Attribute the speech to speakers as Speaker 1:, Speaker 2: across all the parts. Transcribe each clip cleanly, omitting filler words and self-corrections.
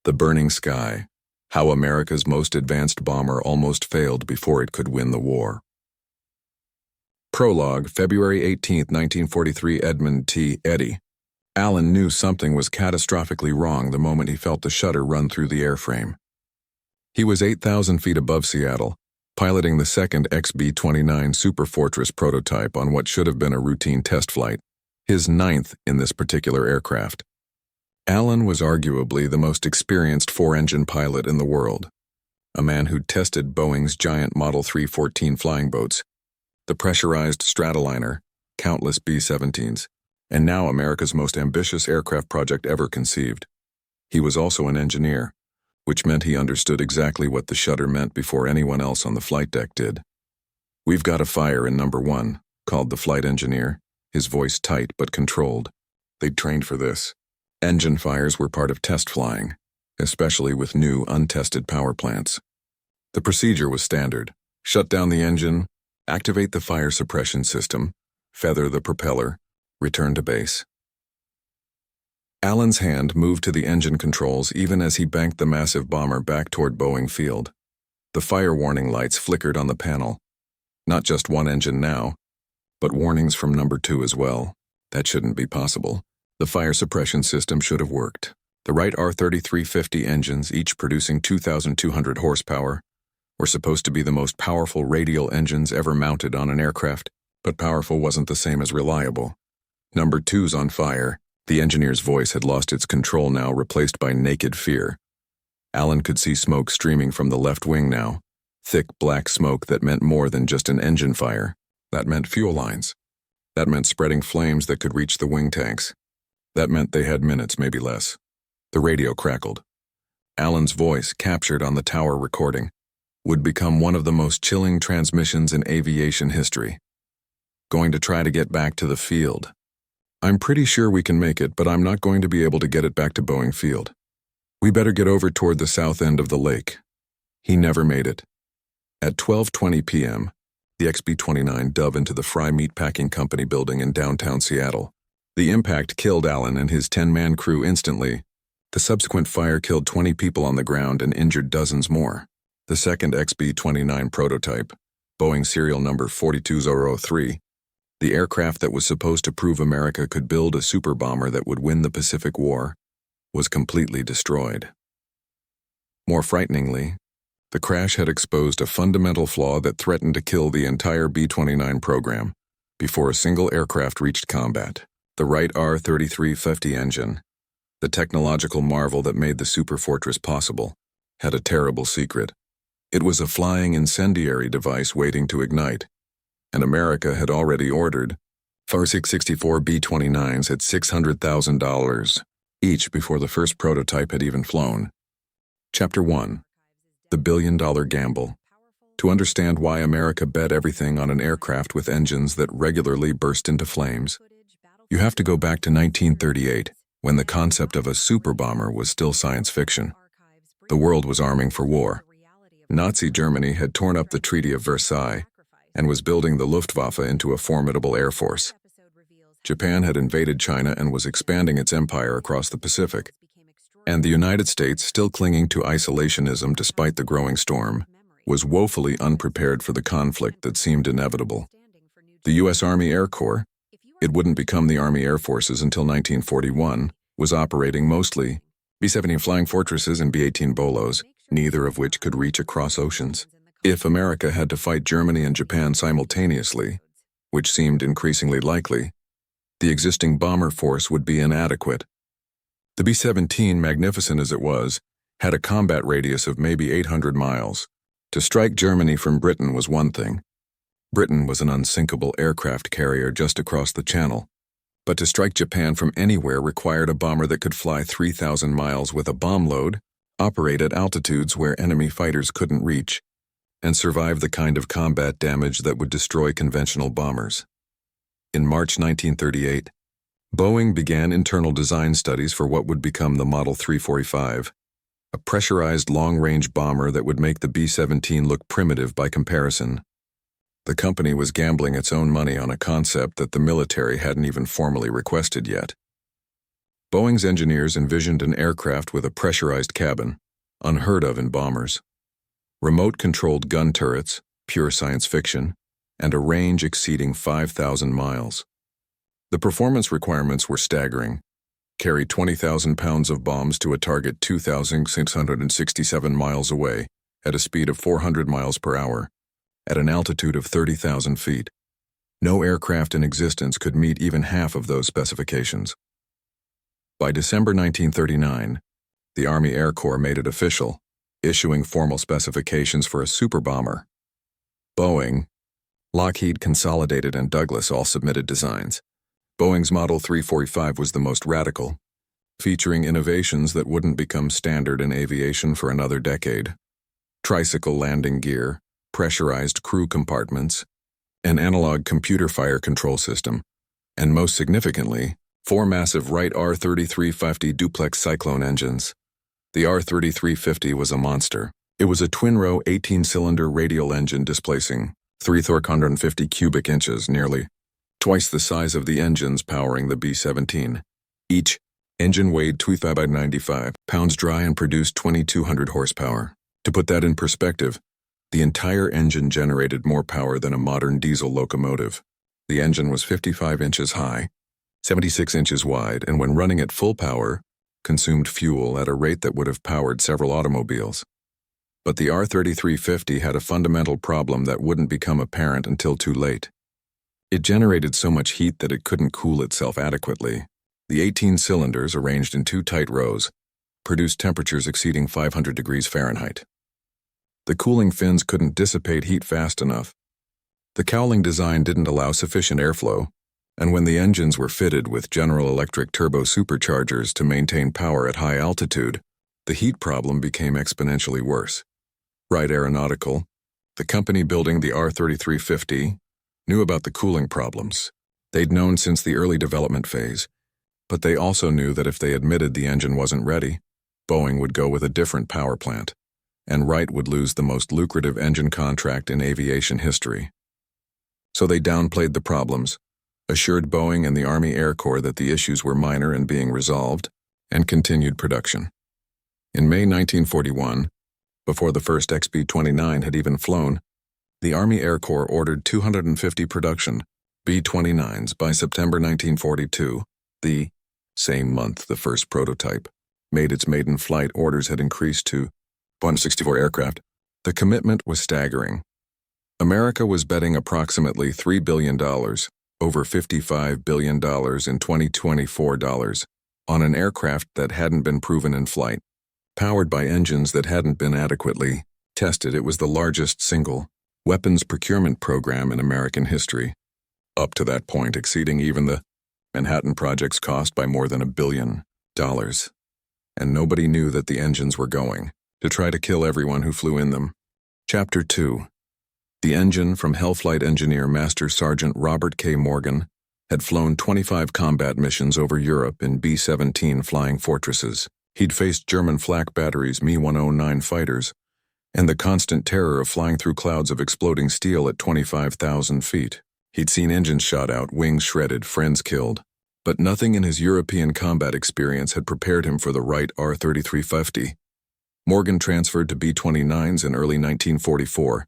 Speaker 1: The Burning Sky: How America's Most Advanced Bomber Almost Failed Before It Could Win the War. Prologue, February 18, 1943. Edmund T. Eddy. Allen knew something was catastrophically wrong the moment he felt the shutter run through the airframe. He was 8,000 feet above Seattle, piloting the second XB-29 Superfortress prototype on what should have been a routine test flight, his ninth in this particular aircraft. Allen was arguably the most experienced four-engine pilot in the world, a man who'd tested Boeing's giant Model 314 flying boats, the pressurized Stratoliner, countless B-17s, and now America's most ambitious aircraft project ever conceived. He was also an engineer, which meant he understood exactly what the shutter meant before anyone else on the flight deck did. "We've got a fire in number 1, called the flight engineer, his voice tight but controlled. They'd trained for this. Engine fires were part of test flying, especially with new, untested power plants. The procedure was standard: shut down the engine, activate the fire suppression system, feather the propeller, return to base." Allen's hand moved to the engine controls even as he banked the massive bomber back toward Boeing Field. The fire warning lights flickered on the panel. Not just one engine now, but warnings from number 2 as well. That shouldn't be possible. The fire suppression system should have worked. The Wright R-3350 engines, each producing 2,200 horsepower, were supposed to be the most powerful radial engines ever mounted on an aircraft, but powerful wasn't the same as reliable. Number 2's on fire. The engineer's voice had lost its control now, replaced by naked fear. Allen could see smoke streaming from the left wing now, thick black smoke that meant more than just an engine fire. That meant fuel lines. That meant spreading flames that could reach the wing tanks. That meant they had minutes, maybe less. The radio crackled. Allen's voice, captured on the tower recording, would become one of the most chilling transmissions in aviation history. "Going to try to get back to the field. I'm pretty sure we can make it, but I'm not going to be able to get it back to Boeing Field. We better get over toward the south end of the lake." He never made it. At 12:20 p.m., the XB-29 dove into the Fry Meatpacking Company building in downtown Seattle. The impact killed Allen and his 10-man crew instantly. The subsequent fire killed 20 people on the ground and injured dozens more. The second XB-29 prototype, Boeing serial number 42003, the aircraft that was supposed to prove America could build a super bomber that would win the Pacific War, was completely destroyed. More frighteningly, the crash had exposed a fundamental flaw that threatened to kill the entire B-29 program before a single aircraft reached combat. The Wright R-3350 engine, the technological marvel that made the Superfortress possible, had a terrible secret. It was a flying incendiary device waiting to ignite, and America had already ordered 464 B-29s at $600,000 each before the first prototype had even flown. Chapter 1: The Billion-Dollar Gamble. To understand why America bet everything on an aircraft with engines that regularly burst into flames, you have to go back to 1938, when the concept of a super bomber was still science fiction. The world was arming for war. Nazi Germany had torn up the Treaty of Versailles and was building the Luftwaffe into a formidable air force. Japan had invaded China and was expanding its empire across the Pacific. And the United States, still clinging to isolationism despite the growing storm, was woefully unprepared for the conflict that seemed inevitable. The U.S. Army Air Corps, it wouldn't become the Army Air Forces until 1941, was operating mostly B-17 Flying Fortresses and B-18 Bolos, neither of which could reach across oceans. If America had to fight Germany and Japan simultaneously, which seemed increasingly likely, the existing bomber force would be inadequate. The B-17, magnificent as it was, had a combat radius of maybe 800 miles. To strike Germany from Britain was one thing. Britain was an unsinkable aircraft carrier just across the channel. But to strike Japan from anywhere required a bomber that could fly 3,000 miles with a bomb load, operate at altitudes where enemy fighters couldn't reach, and survive the kind of combat damage that would destroy conventional bombers. In March 1938, Boeing began internal design studies for what would become the Model 345, a pressurized long-range bomber that would make the B-17 look primitive by comparison. The company was gambling its own money on a concept that the military hadn't even formally requested yet. Boeing's engineers envisioned an aircraft with a pressurized cabin, unheard of in bombers, remote-controlled gun turrets, pure science fiction, and a range exceeding 5,000 miles. The performance requirements were staggering. Carry 20,000 pounds of bombs to a target 2,667 miles away at a speed of 400 miles per hour, at an altitude of 30,000 feet. No aircraft in existence could meet even half of those specifications. By December 1939, the Army Air Corps made it official, issuing formal specifications for a super bomber. Boeing, Lockheed Consolidated, and Douglas all submitted designs. Boeing's Model 345 was the most radical, featuring innovations that wouldn't become standard in aviation for another decade. Tricycle landing gear, pressurized crew compartments, an analog computer fire control system, and most significantly, 4 massive Wright R3350 duplex Cyclone engines. The R3350 was a monster. It was a twin-row 18-cylinder radial engine displacing 3,350 cubic inches, nearly twice the size of the engines powering the B-17. Each engine weighed 295 pounds dry and produced 2,200 horsepower. To put that in perspective, the entire engine generated more power than a modern diesel locomotive. The engine was 55 inches high, 76 inches wide, and when running at full power, consumed fuel at a rate that would have powered several automobiles. But the R3350 had a fundamental problem that wouldn't become apparent until too late. It generated so much heat that it couldn't cool itself adequately. The 18 cylinders, arranged in 2 tight rows, produced temperatures exceeding 500 degrees Fahrenheit. The cooling fins couldn't dissipate heat fast enough. The cowling design didn't allow sufficient airflow, and when the engines were fitted with General Electric turbo superchargers to maintain power at high altitude, the heat problem became exponentially worse. Wright Aeronautical, the company building the R3350, knew about the cooling problems. They'd known since the early development phase, but they also knew that if they admitted the engine wasn't ready, Boeing would go with a different power plant, and Wright would lose the most lucrative engine contract in aviation history. So they downplayed the problems, assured Boeing and the Army Air Corps that the issues were minor and being resolved, and continued production. In May 1941, before the first XB-29 had even flown, the Army Air Corps ordered 250 production B-29s by September 1942. The same month the first prototype made its maiden flight, orders had increased to 164 aircraft. The commitment was staggering. America was betting approximately $3 billion, over $55 billion in 2024 dollars, on an aircraft that hadn't been proven in flight. Powered by engines that hadn't been adequately tested, it was the largest single weapons procurement program in American history, up to that point exceeding even the Manhattan Project's cost by more than $1 billion. And nobody knew that the engines were going to try to kill everyone who flew in them. Chapter 2. The engine from Hellflight engineer Master Sergeant Robert K. Morgan had flown 25 combat missions over Europe in B-17 Flying Fortresses. He'd faced German flak batteries, Me-109 fighters, and the constant terror of flying through clouds of exploding steel at 25,000 feet. He'd seen engines shot out, wings shredded, friends killed. But nothing in his European combat experience had prepared him for the Wright R3350. Morgan transferred to B-29s in early 1944,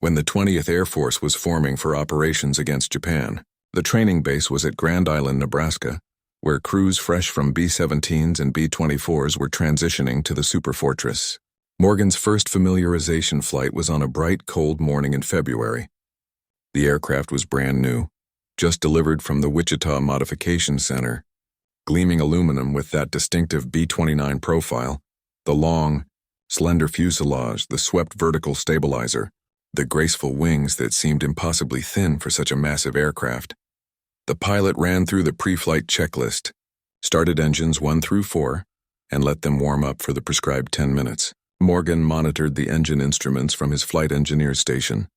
Speaker 1: when the 20th Air Force was forming for operations against Japan. The training base was at Grand Island, Nebraska, where crews fresh from B-17s and B-24s were transitioning to the Superfortress. Morgan's first familiarization flight was on a bright, cold morning in February. The aircraft was brand new, just delivered from the Wichita Modification Center, gleaming aluminum with that distinctive B-29 profile, the long, slender fuselage, the swept vertical stabilizer, the graceful wings that seemed impossibly thin for such a massive aircraft. The pilot ran through the pre-flight checklist, started engines 1 through 4, and let them warm up for the prescribed 10 minutes. Morgan monitored the engine instruments from his flight engineer's station,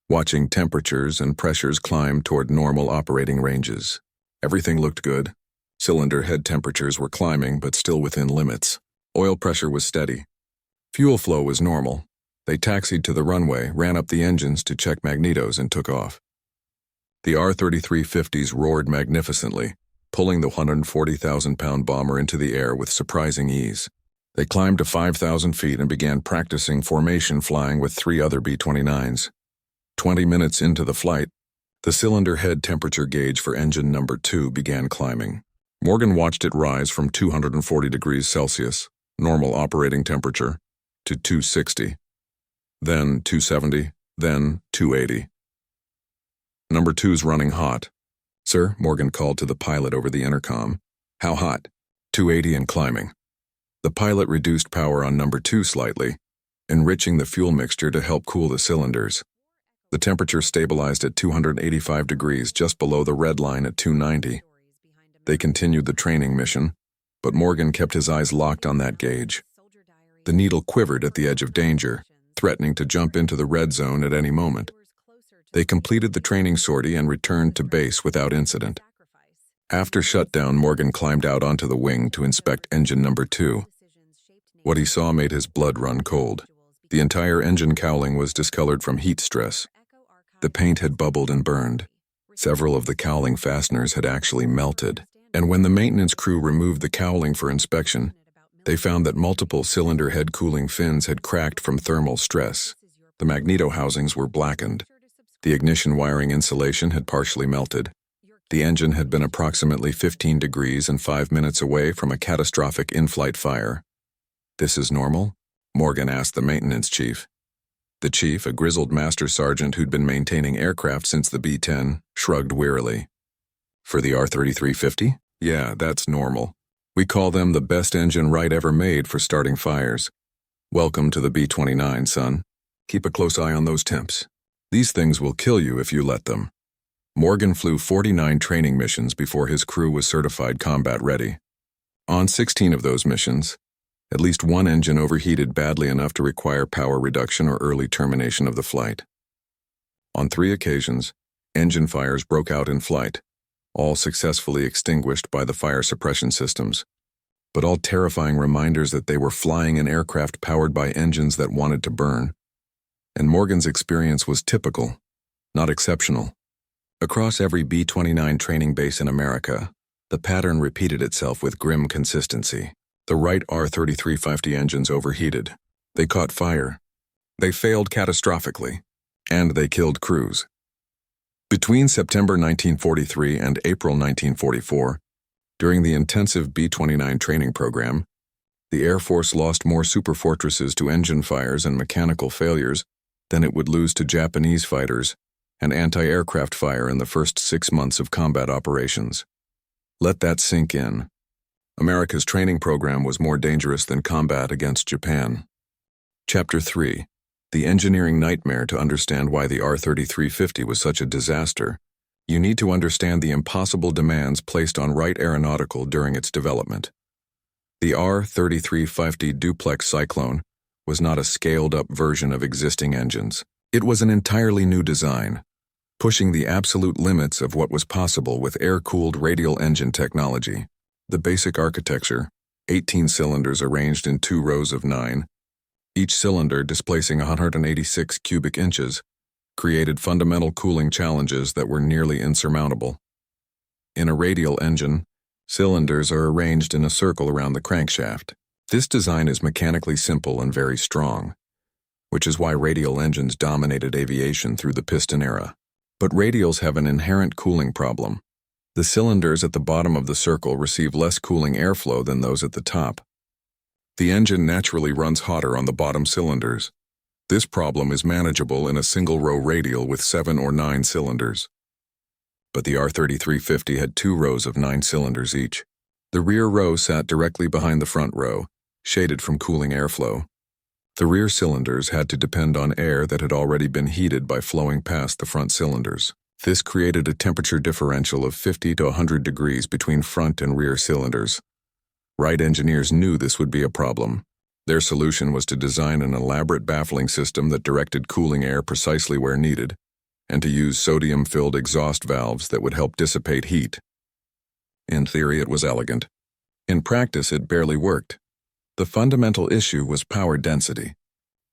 Speaker 1: watching temperatures and pressures climb toward normal operating ranges. Everything looked good. Cylinder head temperatures were climbing, but still within limits. Oil pressure was steady. Fuel flow was normal. They taxied to the runway, ran up the engines to check magnetos, and took off. The R-3350s roared magnificently, pulling the 140,000-pound bomber into the air with surprising ease. They climbed to 5,000 feet and began practicing formation flying with 3 other B-29s. 20 minutes into the flight, the cylinder head temperature gauge for engine number 2 began climbing. Morgan watched it rise from 240 degrees Celsius, normal operating temperature, to 260, then 270, then 280. Number 2's running hot. "Sir," Morgan called to the pilot over the intercom. "How hot?" "280 and climbing." The pilot reduced power on number 2 slightly, enriching the fuel mixture to help cool the cylinders. The temperature stabilized at 285 degrees, just below the red line at 290. They continued the training mission, but Morgan kept his eyes locked on that gauge. The needle quivered at the edge of danger, threatening to jump into the red zone at any moment. They completed the training sortie and returned to base without incident. After shutdown, Morgan climbed out onto the wing to inspect engine number 2. What he saw made his blood run cold. The entire engine cowling was discolored from heat stress. The paint had bubbled and burned. Several of the cowling fasteners had actually melted. And when the maintenance crew removed the cowling for inspection, they found that multiple cylinder head cooling fins had cracked from thermal stress. The magneto housings were blackened. The ignition wiring insulation had partially melted. The engine had been approximately 15 degrees and 5 minutes away from a catastrophic in-flight fire. "This is normal?" Morgan asked the maintenance chief. The chief, a grizzled master sergeant who'd been maintaining aircraft since the B-10, shrugged wearily. "For the R-3350? Yeah, that's normal. We call them the best engine Wright ever made for starting fires. Welcome to the B-29, son. Keep a close eye on those temps. These things will kill you if you let them." Morgan flew 49 training missions before his crew was certified combat ready. On 16 of those missions, at least one engine overheated badly enough to require power reduction or early termination of the flight. On 3 occasions, engine fires broke out in flight, all successfully extinguished by the fire suppression systems, but all terrifying reminders that they were flying in aircraft powered by engines that wanted to burn. And Morgan's experience was typical, not exceptional. Across every B-29 training base in America, the pattern repeated itself with grim consistency. The Wright R-3350 engines overheated. They caught fire. They failed catastrophically. And they killed crews. Between September 1943 and April 1944, during the intensive B-29 training program, the Air Force lost more superfortresses to engine fires and mechanical failures than it would lose to Japanese fighters and anti-aircraft fire in the first 6 months of combat operations. Let that sink in. America's training program was more dangerous than combat against Japan. Chapter 3. The Engineering Nightmare. To understand why the R-3350 was such a disaster, you need to understand the impossible demands placed on Wright Aeronautical during its development. The R-3350 duplex Cyclone was not a scaled-up version of existing engines. It was an entirely new design, pushing the absolute limits of what was possible with air-cooled radial engine technology. The basic architecture, 18 cylinders arranged in 2 rows of 9, each cylinder displacing 186 cubic inches, created fundamental cooling challenges that were nearly insurmountable. In a radial engine, cylinders are arranged in a circle around the crankshaft. This design is mechanically simple and very strong, which is why radial engines dominated aviation through the piston era. But radials have an inherent cooling problem. The cylinders at the bottom of the circle receive less cooling airflow than those at the top. The engine naturally runs hotter on the bottom cylinders. This problem is manageable in a single-row radial with 7 or 9 cylinders. But the R-3350 had 2 rows of 9 cylinders each. The rear row sat directly behind the front row, shaded from cooling airflow. The rear cylinders had to depend on air that had already been heated by flowing past the front cylinders. This created a temperature differential of 50 to 100 degrees between front and rear cylinders. Wright engineers knew this would be a problem. Their solution was to design an elaborate baffling system that directed cooling air precisely where needed, and to use sodium-filled exhaust valves that would help dissipate heat. In theory, it was elegant. In practice, it barely worked. The fundamental issue was power density.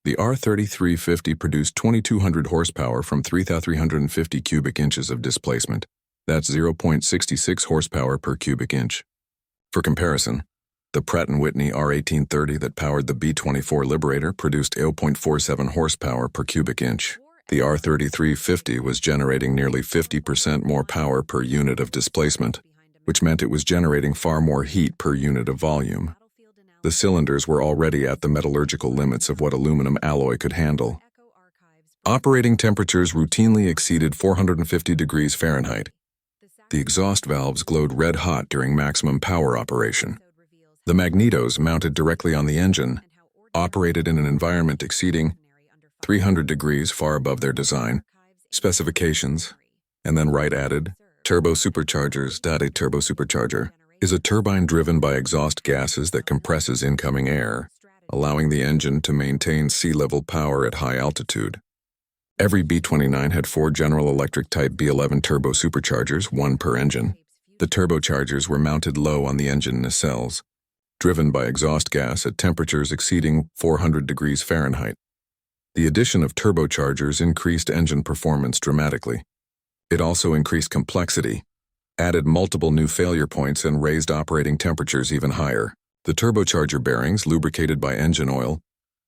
Speaker 1: The R-3350 produced 2,200 horsepower from 3,350 cubic inches of displacement. That's 0.66 horsepower per cubic inch. For comparison, the Pratt & Whitney R1830 that powered the B-24 Liberator produced 0.47 horsepower per cubic inch. The R3350 was generating nearly 50% more power per unit of displacement, which meant it was generating far more heat per unit of volume. The cylinders were already at the metallurgical limits of what aluminum alloy could handle. Operating temperatures routinely exceeded 450 degrees Fahrenheit. The exhaust valves glowed red hot during maximum power operation. The magnetos mounted directly on the engine operated in an environment exceeding 300 degrees far above their design specifications, and then Wright added, turbo superchargers. A turbo supercharger is a turbine driven by exhaust gases that compresses incoming air, allowing the engine to maintain sea-level power at high altitude. Every B-29 had 4 General Electric Type B11 turbo superchargers, 1 per engine. The turbochargers were mounted low on the engine nacelles, driven by exhaust gas at temperatures exceeding 400 degrees Fahrenheit. The addition of turbochargers increased engine performance dramatically. It also increased complexity, added multiple new failure points, and raised operating temperatures even higher. The turbocharger bearings, lubricated by engine oil,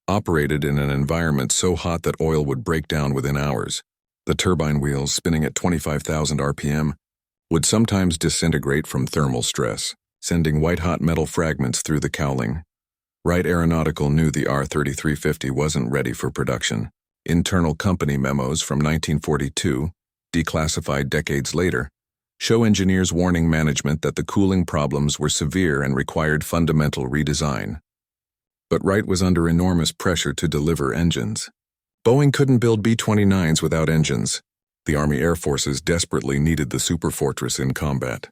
Speaker 1: operated in an environment so hot that oil would break down within hours. The turbine wheels, spinning at 25,000 RPM, would sometimes disintegrate from thermal stress, sending white-hot metal fragments through the cowling. Wright Aeronautical knew the R3350 wasn't ready for production. Internal company memos from 1942, declassified decades later, show engineers warning management that the cooling problems were severe and required fundamental redesign. But Wright was under enormous pressure to deliver engines. Boeing couldn't build B-29s without engines. The Army Air Forces desperately needed the Superfortress in combat.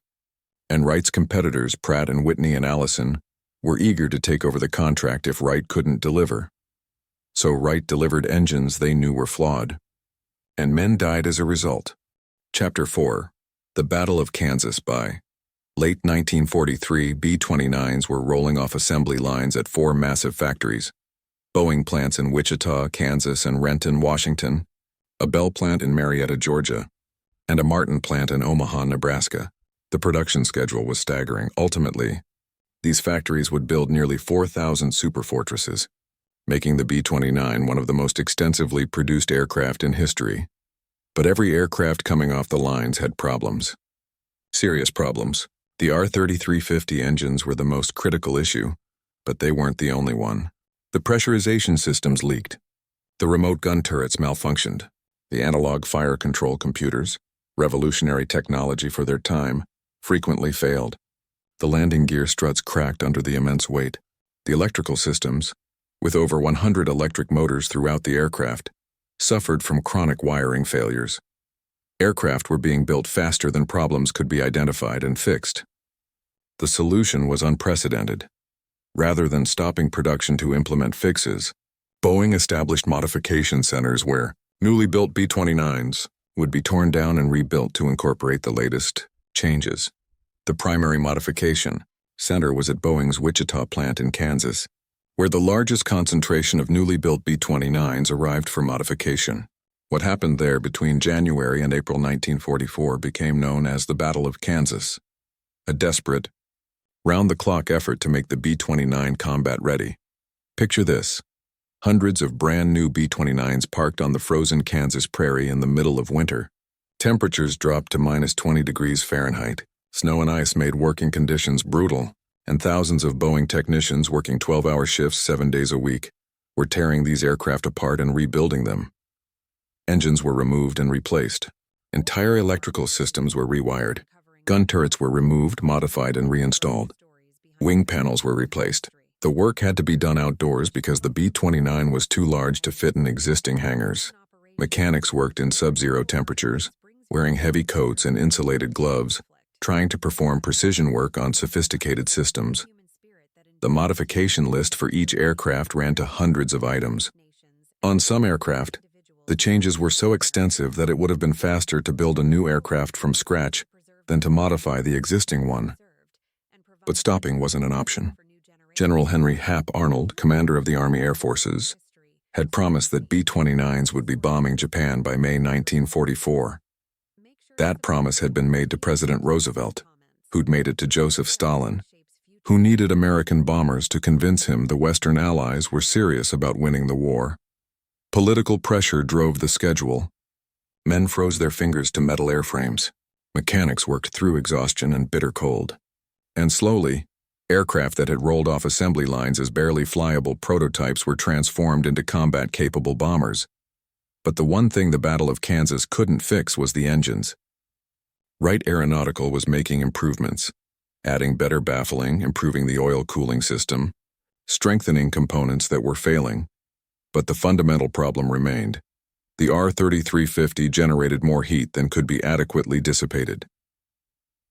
Speaker 1: And Wright's competitors, Pratt & Whitney and Allison, were eager to take over the contract if Wright couldn't deliver. So Wright delivered engines they knew were flawed. And men died as a result. Chapter 4. The Battle of Kansas. By late 1943, B-29s were rolling off assembly lines at 4 massive factories: Boeing plants in Wichita, Kansas, and Renton, Washington, a Bell plant in Marietta, Georgia, and a Martin plant in Omaha, Nebraska. The production schedule was staggering. Ultimately, these factories would build nearly 4,000 superfortresses, making the B-29 one of the most extensively produced aircraft in history. But every aircraft coming off the lines had problems. Serious problems. The R3350 engines were the most critical issue, but they weren't the only one. The pressurization systems leaked. The remote gun turrets malfunctioned. The analog fire control computers, revolutionary technology for their time, frequently failed. The landing gear struts cracked under the immense weight. The electrical systems, with over 100 electric motors throughout the aircraft, suffered from chronic wiring failures. Aircraft were being built faster than problems could be identified and fixed. The solution was unprecedented. Rather than stopping production to implement fixes, Boeing established modification centers where newly built B-29s would be torn down and rebuilt to incorporate the latest changes. The primary modification center was at Boeing's Wichita plant in Kansas, where the largest concentration of newly built B-29s arrived for modification. What happened there between January and April 1944 became known as the Battle of Kansas, a desperate, round-the-clock effort to make the B-29 combat ready. Picture this: hundreds of brand-new B-29s parked on the frozen Kansas prairie in the middle of winter. Temperatures dropped to -20 degrees Fahrenheit. Snow and ice made working conditions brutal, and thousands of Boeing technicians working 12-hour shifts 7 days a week were tearing these aircraft apart and rebuilding them. Engines were removed and replaced. Entire electrical systems were rewired. Gun turrets were removed, modified, and reinstalled. Wing panels were replaced. The work had to be done outdoors because the B-29 was too large to fit in existing hangars. Mechanics worked in sub-zero temperatures, wearing heavy coats and insulated gloves, trying to perform precision work on sophisticated systems. The modification list for each aircraft ran to hundreds of items. On some aircraft, the changes were so extensive that it would have been faster to build a new aircraft from scratch than to modify the existing one. But stopping wasn't an option. General Henry Hap Arnold, commander of the Army Air Forces, had promised that B-29s would be bombing Japan by May 1944. That promise had been made to President Roosevelt, who'd made it to Joseph Stalin, who needed American bombers to convince him the Western Allies were serious about winning the war. Political pressure drove the schedule. Men froze their fingers to metal airframes. Mechanics worked through exhaustion and bitter cold. And slowly, aircraft that had rolled off assembly lines as barely flyable prototypes were transformed into combat-capable bombers. But the one thing the Battle of Kansas couldn't fix was the engines. Wright Aeronautical was making improvements, adding better baffling, improving the oil cooling system, strengthening components that were failing. But the fundamental problem remained. The R-3350 generated more heat than could be adequately dissipated.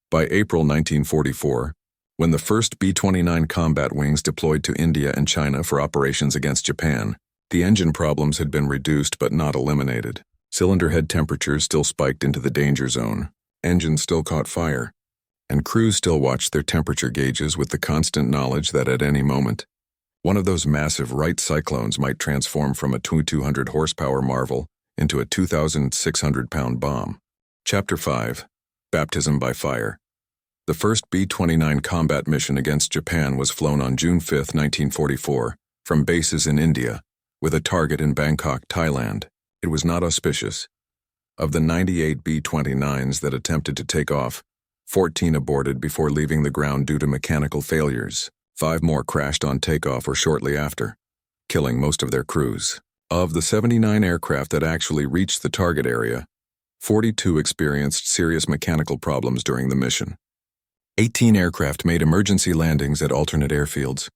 Speaker 1: By April 1944, when the first B-29 combat wings deployed to India and China for operations against Japan, the engine problems had been reduced but not eliminated. Cylinder head temperatures still spiked into the danger zone, engines still caught fire, and crews still watched their temperature gauges with the constant knowledge that at any moment, one of those massive Wright cyclones might transform from a 200 horsepower Marvel into a 2,600-pound bomb. Chapter 5. Baptism by Fire. The first B-29 combat mission against Japan was flown on June 5, 1944, from bases in India, with a target in Bangkok, Thailand. It was not auspicious. Of the 98 B-29s that attempted to take off, 14 aborted before leaving the ground due to mechanical failures. 5 more crashed on takeoff or shortly after, killing most of their crews. Of the 79 aircraft that actually reached the target area, 42 experienced serious mechanical problems during the mission. 18 aircraft made emergency landings at alternate airfields.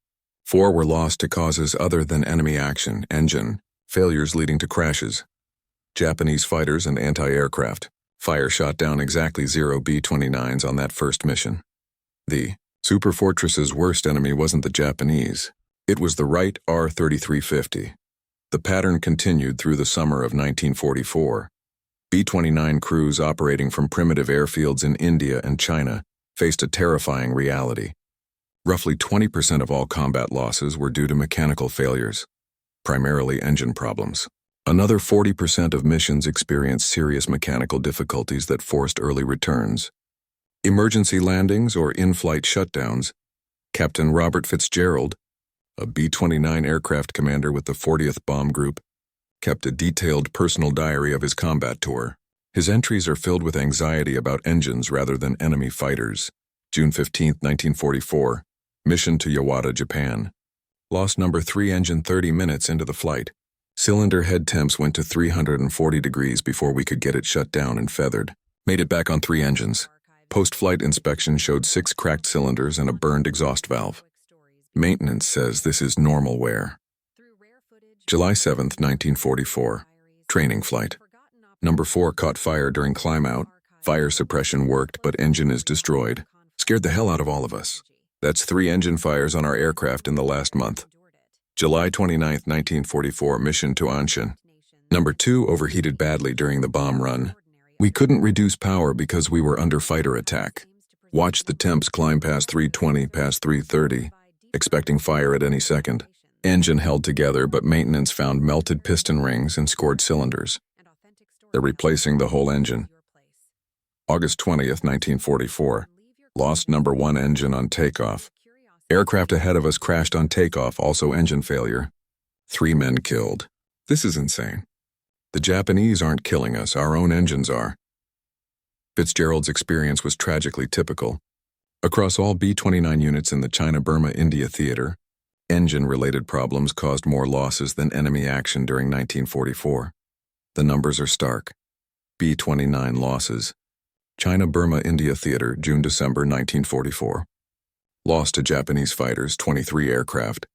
Speaker 1: 4 were lost to causes other than enemy action, engine, failures leading to crashes. Japanese fighters and anti-aircraft fire shot down exactly 0 B-29s on that first mission. The Superfortress's worst enemy wasn't the Japanese. It was the Wright R-3350. The pattern continued through the summer of 1944. B-29 crews operating from primitive airfields in India and China faced a terrifying reality. Roughly 20% of all combat losses were due to mechanical failures, primarily engine problems. Another 40% of missions experienced serious mechanical difficulties that forced early returns. Emergency landings or in-flight shutdowns. Captain Robert Fitzgerald, a B-29 aircraft commander with the 40th Bomb Group, kept a detailed personal diary of his combat tour. His entries are filled with anxiety about engines rather than enemy fighters. June 15, 1944, mission to Yawata, Japan. Lost number 3 engine 30 minutes into the flight. Cylinder head temps went to 340 degrees before we could get it shut down and feathered. Made it back on 3 engines. Post-flight inspection showed 6 cracked cylinders and a burned exhaust valve. Maintenance says this is normal wear. July 7, 1944, training flight. Number 4 caught fire during climb-out. Fire suppression worked, but engine is destroyed. Scared the hell out of all of us. That's 3 engine fires on our aircraft in the last month. July 29, 1944, mission to Anshan. Number 2 overheated badly during the bomb run. We couldn't reduce power because we were under fighter attack. Watched the temps climb past 320, past 330, expecting fire at any second. Engine held together, but maintenance found melted piston rings and scored cylinders. They're replacing the whole engine. August 20th, 1944. Lost number 1 engine on takeoff. Aircraft ahead of us crashed on takeoff, also engine failure. 3 men killed. This is insane. The Japanese aren't killing us, our own engines are. Fitzgerald's experience was tragically typical. Across all B-29 units in the China-Burma-India theater, engine-related problems caused more losses than enemy action during 1944. The numbers are stark. B-29 losses. China-Burma-India theater, June-December 1944. Lost to Japanese fighters, 23 aircraft.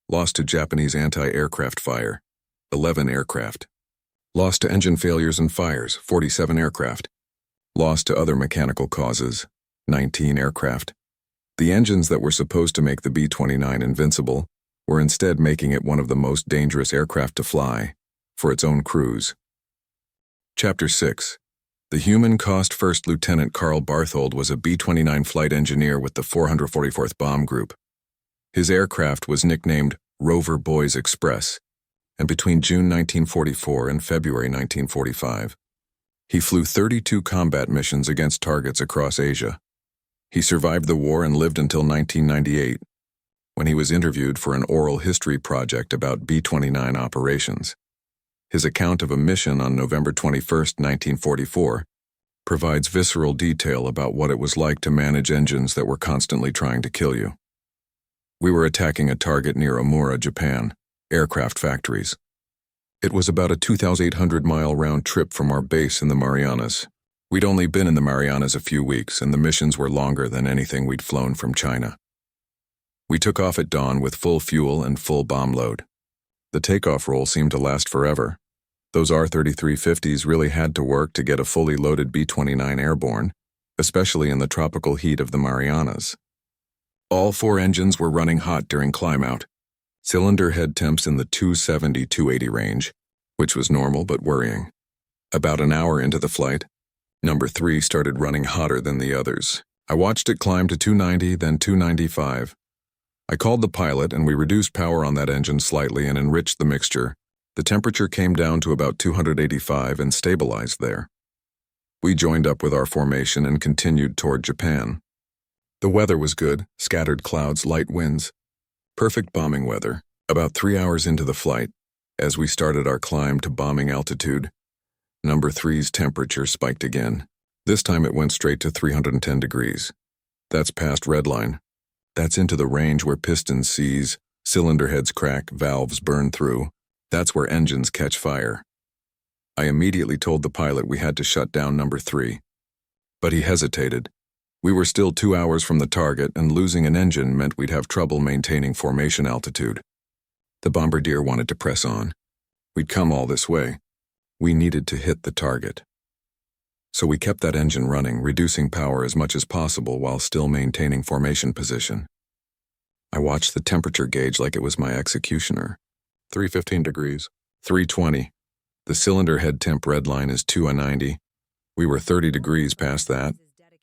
Speaker 1: Lost to Japanese anti-aircraft fire, 11 aircraft. Lost to engine failures and fires, 47 aircraft. Lost to other mechanical causes, 19 aircraft. The engines that were supposed to make the B-29 invincible were instead making it one of the most dangerous aircraft to fly, for its own crews. Chapter 6. The human cost First Lieutenant Carl Barthold was a B-29 flight engineer with the 444th Bomb Group. His aircraft was nicknamed Rover Boys Express, and between June 1944 and February 1945, He flew 32 combat missions against targets across Asia. He survived the war and lived until 1998, when he was interviewed for an oral history project about B-29 operations. His account of a mission on November 21, 1944, provides visceral detail about what it was like to manage engines that were constantly trying to kill you. We were attacking a target near Omura, Japan, aircraft factories. It was about a 2,800-mile round trip from our base in the Marianas. We'd only been in the Marianas a few weeks, and the missions were longer than anything we'd flown from China. We took off at dawn with full fuel and full bomb load. The takeoff roll seemed to last forever. Those R-3350s really had to work to get a fully loaded B-29 airborne, especially in the tropical heat of the Marianas. All 4 engines were running hot during climb-out. Cylinder head temps in the 270-280 range, which was normal but worrying. About an hour into the flight, number 3 started running hotter than the others. I watched it climb to 290, then 295. I called the pilot and we reduced power on that engine slightly and enriched the mixture. The temperature came down to about 285 and stabilized there. We joined up with our formation and continued toward Japan. The weather was good, scattered clouds, light winds. Perfect bombing weather. About 3 hours into the flight, as we started our climb to bombing altitude, number 3's temperature spiked again. This time it went straight to 310 degrees. That's past redline. That's into the range where pistons seize, cylinder heads crack, valves burn through. That's where engines catch fire. I immediately told the pilot we had to shut down number 3. But he hesitated. We were still 2 hours from the target, and losing an engine meant we'd have trouble maintaining formation altitude. The bombardier wanted to press on. We'd come all this way. We needed to hit the target. So we kept that engine running, reducing power as much as possible while still maintaining formation position. I watched the temperature gauge like it was my executioner. 315 degrees. 320. The cylinder head temp red line is 290. We were 30 degrees past that.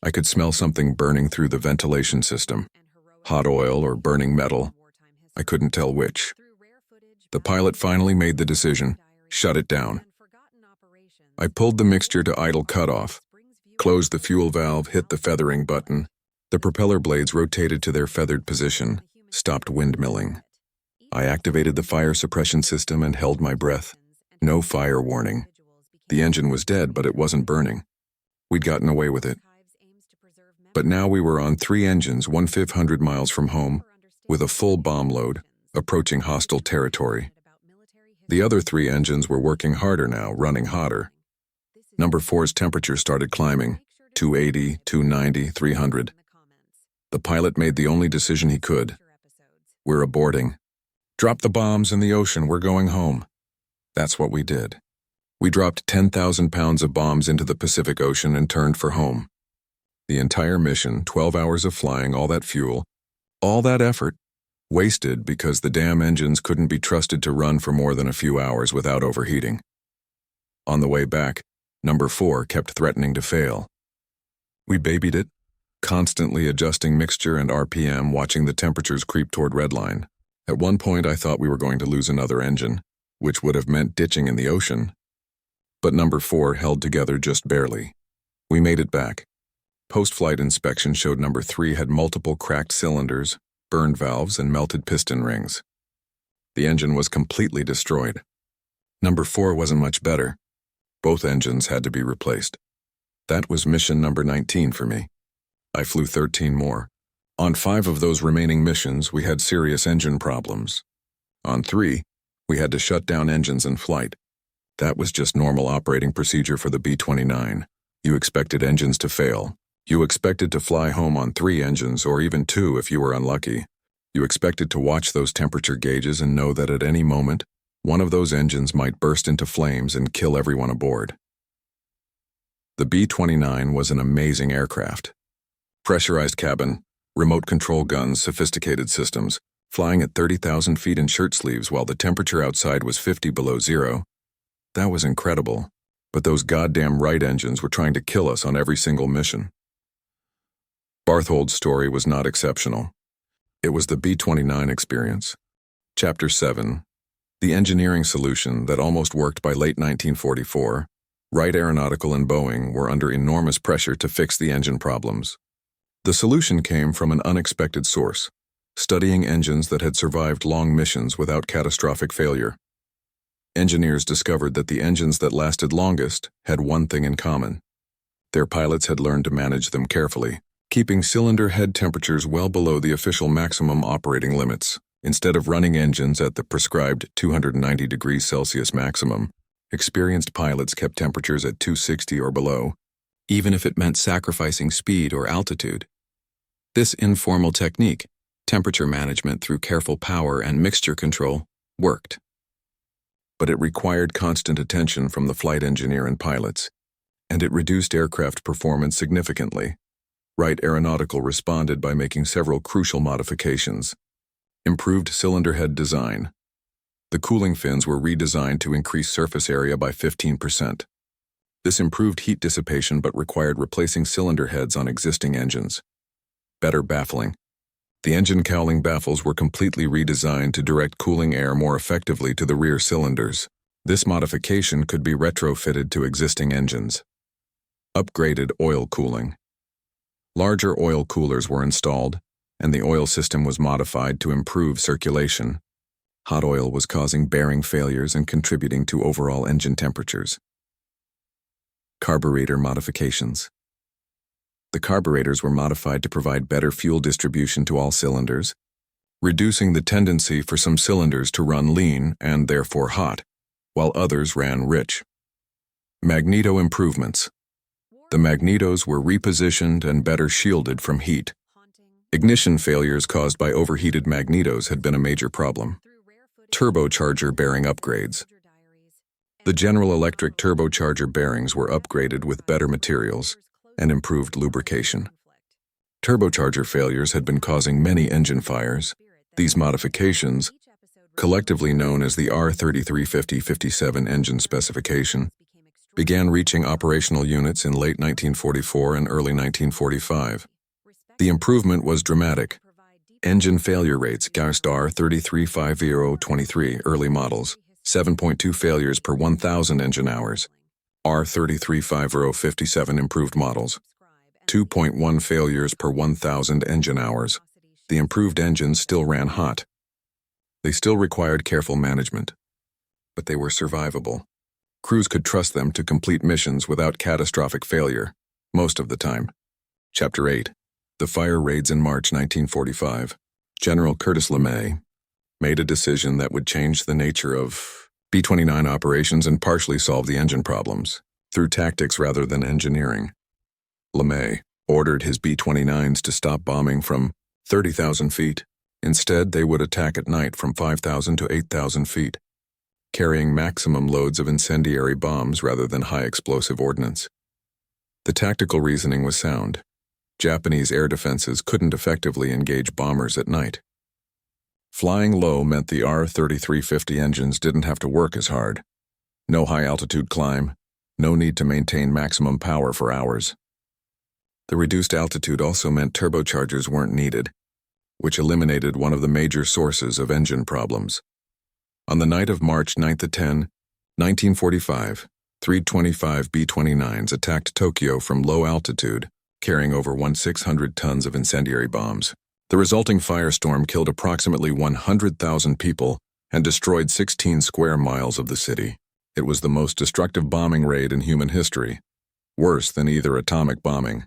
Speaker 1: I could smell something burning through the ventilation system. Hot oil or burning metal. I couldn't tell which. The pilot finally made the decision. Shut it down. I pulled the mixture to idle cutoff, closed the fuel valve, hit the feathering button. The propeller blades rotated to their feathered position, stopped windmilling. I activated the fire suppression system and held my breath. No fire warning. The engine was dead, but it wasn't burning. We'd gotten away with it. But now we were on 3 engines 1,500 miles from home, with a full bomb load, approaching hostile territory. The other 3 engines were working harder now, running hotter. Number 4's temperature started climbing, 280, 290, 300. The pilot made the only decision he could. We're aborting. Drop the bombs in the ocean, we're going home. That's what we did. We dropped 10,000 pounds of bombs into the Pacific Ocean and turned for home. The entire mission, 12 hours of flying, all that fuel, all that effort, wasted because the damn engines couldn't be trusted to run for more than a few hours without overheating. On the way back, number 4 kept threatening to fail. We babied it, constantly adjusting mixture and RPM, watching the temperatures creep toward redline. At one point I thought we were going to lose another engine, which would have meant ditching in the ocean. But number 4 held together just barely. We made it back. Post-flight inspection showed number 3 had multiple cracked cylinders, burned valves, and melted piston rings. The engine was completely destroyed. Number 4 wasn't much better. Both engines had to be replaced. That was mission number 19 for me. I flew 13 more. On 5 of those remaining missions, we had serious engine problems. On 3, we had to shut down engines in flight. That was just normal operating procedure for the B-29. You expected engines to fail. You expected to fly home on 3 engines, or even 2 if you were unlucky. You expected to watch those temperature gauges and know that at any moment, one of those engines might burst into flames and kill everyone aboard. The B-29 was an amazing aircraft. Pressurized cabin, remote control guns, sophisticated systems, flying at 30,000 feet in shirt sleeves while the temperature outside was 50 below zero. That was incredible, but those goddamn Wright engines were trying to kill us on every single mission. Barthold's story was not exceptional. It was the B-29 experience. Chapter 7. The engineering solution that almost worked by late 1944, Wright Aeronautical and Boeing were under enormous pressure to fix the engine problems. The solution came from an unexpected source: studying engines that had survived long missions without catastrophic failure. Engineers discovered that the engines that lasted longest had one thing in common. Their pilots had learned to manage them carefully, keeping cylinder head temperatures well below the official maximum operating limits. Instead of running engines at the prescribed 290 degrees Celsius maximum, experienced pilots kept temperatures at 260 or below, even if it meant sacrificing speed or altitude. This informal technique, temperature management through careful power and mixture control, worked. But it required constant attention from the flight engineer and pilots, and it reduced aircraft performance significantly. Wright Aeronautical responded by making several crucial modifications. Improved cylinder head design. The cooling fins were redesigned to increase surface area by 15%. This improved heat dissipation but required replacing cylinder heads on existing engines. Better baffling. The engine cowling baffles were completely redesigned to direct cooling air more effectively to the rear cylinders. This modification could be retrofitted to existing engines. Upgraded oil cooling. Larger oil coolers were installed, and the oil system was modified to improve circulation. Hot oil was causing bearing failures and contributing to overall engine temperatures. Carburetor modifications. The carburetors were modified to provide better fuel distribution to all cylinders, reducing the tendency for some cylinders to run lean and therefore hot, while others ran rich. Magneto improvements. The magnetos were repositioned and better shielded from heat. Ignition failures caused by overheated magnetos had been a major problem. Turbocharger bearing upgrades. The General Electric turbocharger bearings were upgraded with better materials and improved lubrication. Turbocharger failures had been causing many engine fires. These modifications, collectively known as the R3350-57 engine specification, began reaching operational units in late 1944 and early 1945. The improvement was dramatic. Engine failure rates gassed R3350-23 early models, 7.2 failures per 1,000 engine hours. R3350-57 improved models, 2.1 failures per 1,000 engine hours. The improved engines still ran hot. They still required careful management, but they were survivable. Crews could trust them to complete missions without catastrophic failure, most of the time. Chapter 8. The Fire Raids in March 1945. General Curtis LeMay made a decision that would change the nature of B-29 operations and partially solve the engine problems, through tactics rather than engineering. LeMay ordered his B-29s to stop bombing from 30,000 feet. Instead, they would attack at night from 5,000 to 8,000 feet, carrying maximum loads of incendiary bombs rather than high explosive ordnance. The tactical reasoning was sound. Japanese air defenses couldn't effectively engage bombers at night. Flying low meant the R-3350 engines didn't have to work as hard. No high-altitude climb, no need to maintain maximum power for hours. The reduced altitude also meant turbochargers weren't needed, which eliminated one of the major sources of engine problems. On the night of March 9 to 10, 1945, 325 B-29s attacked Tokyo from low altitude, carrying over 1,600 tons of incendiary bombs. The resulting firestorm killed approximately 100,000 people and destroyed 16 square miles of the city. It was the most destructive bombing raid in human history, worse than either atomic bombing.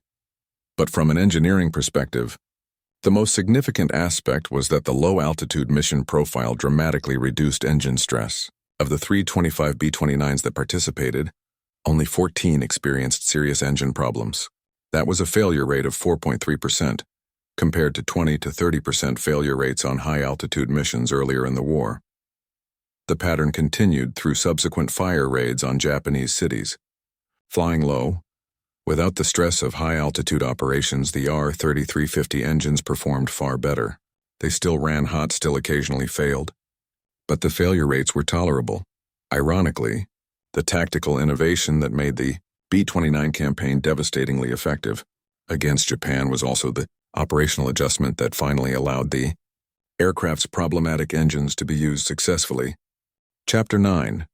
Speaker 1: But from an engineering perspective, the most significant aspect was that the low-altitude mission profile dramatically reduced engine stress. Of the 325 B-29s that participated, only 14 experienced serious engine problems. That was a failure rate of 4.3%, compared to 20 to 30% failure rates on high-altitude missions earlier in the war. The pattern continued through subsequent fire raids on Japanese cities. Flying low, without the stress of high-altitude operations, the R-3350 engines performed far better. They still ran hot, still occasionally failed, but the failure rates were tolerable. Ironically, the tactical innovation that made the B-29 campaign devastatingly effective against Japan was also the operational adjustment that finally allowed the aircraft's problematic engines to be used successfully. Chapter 9.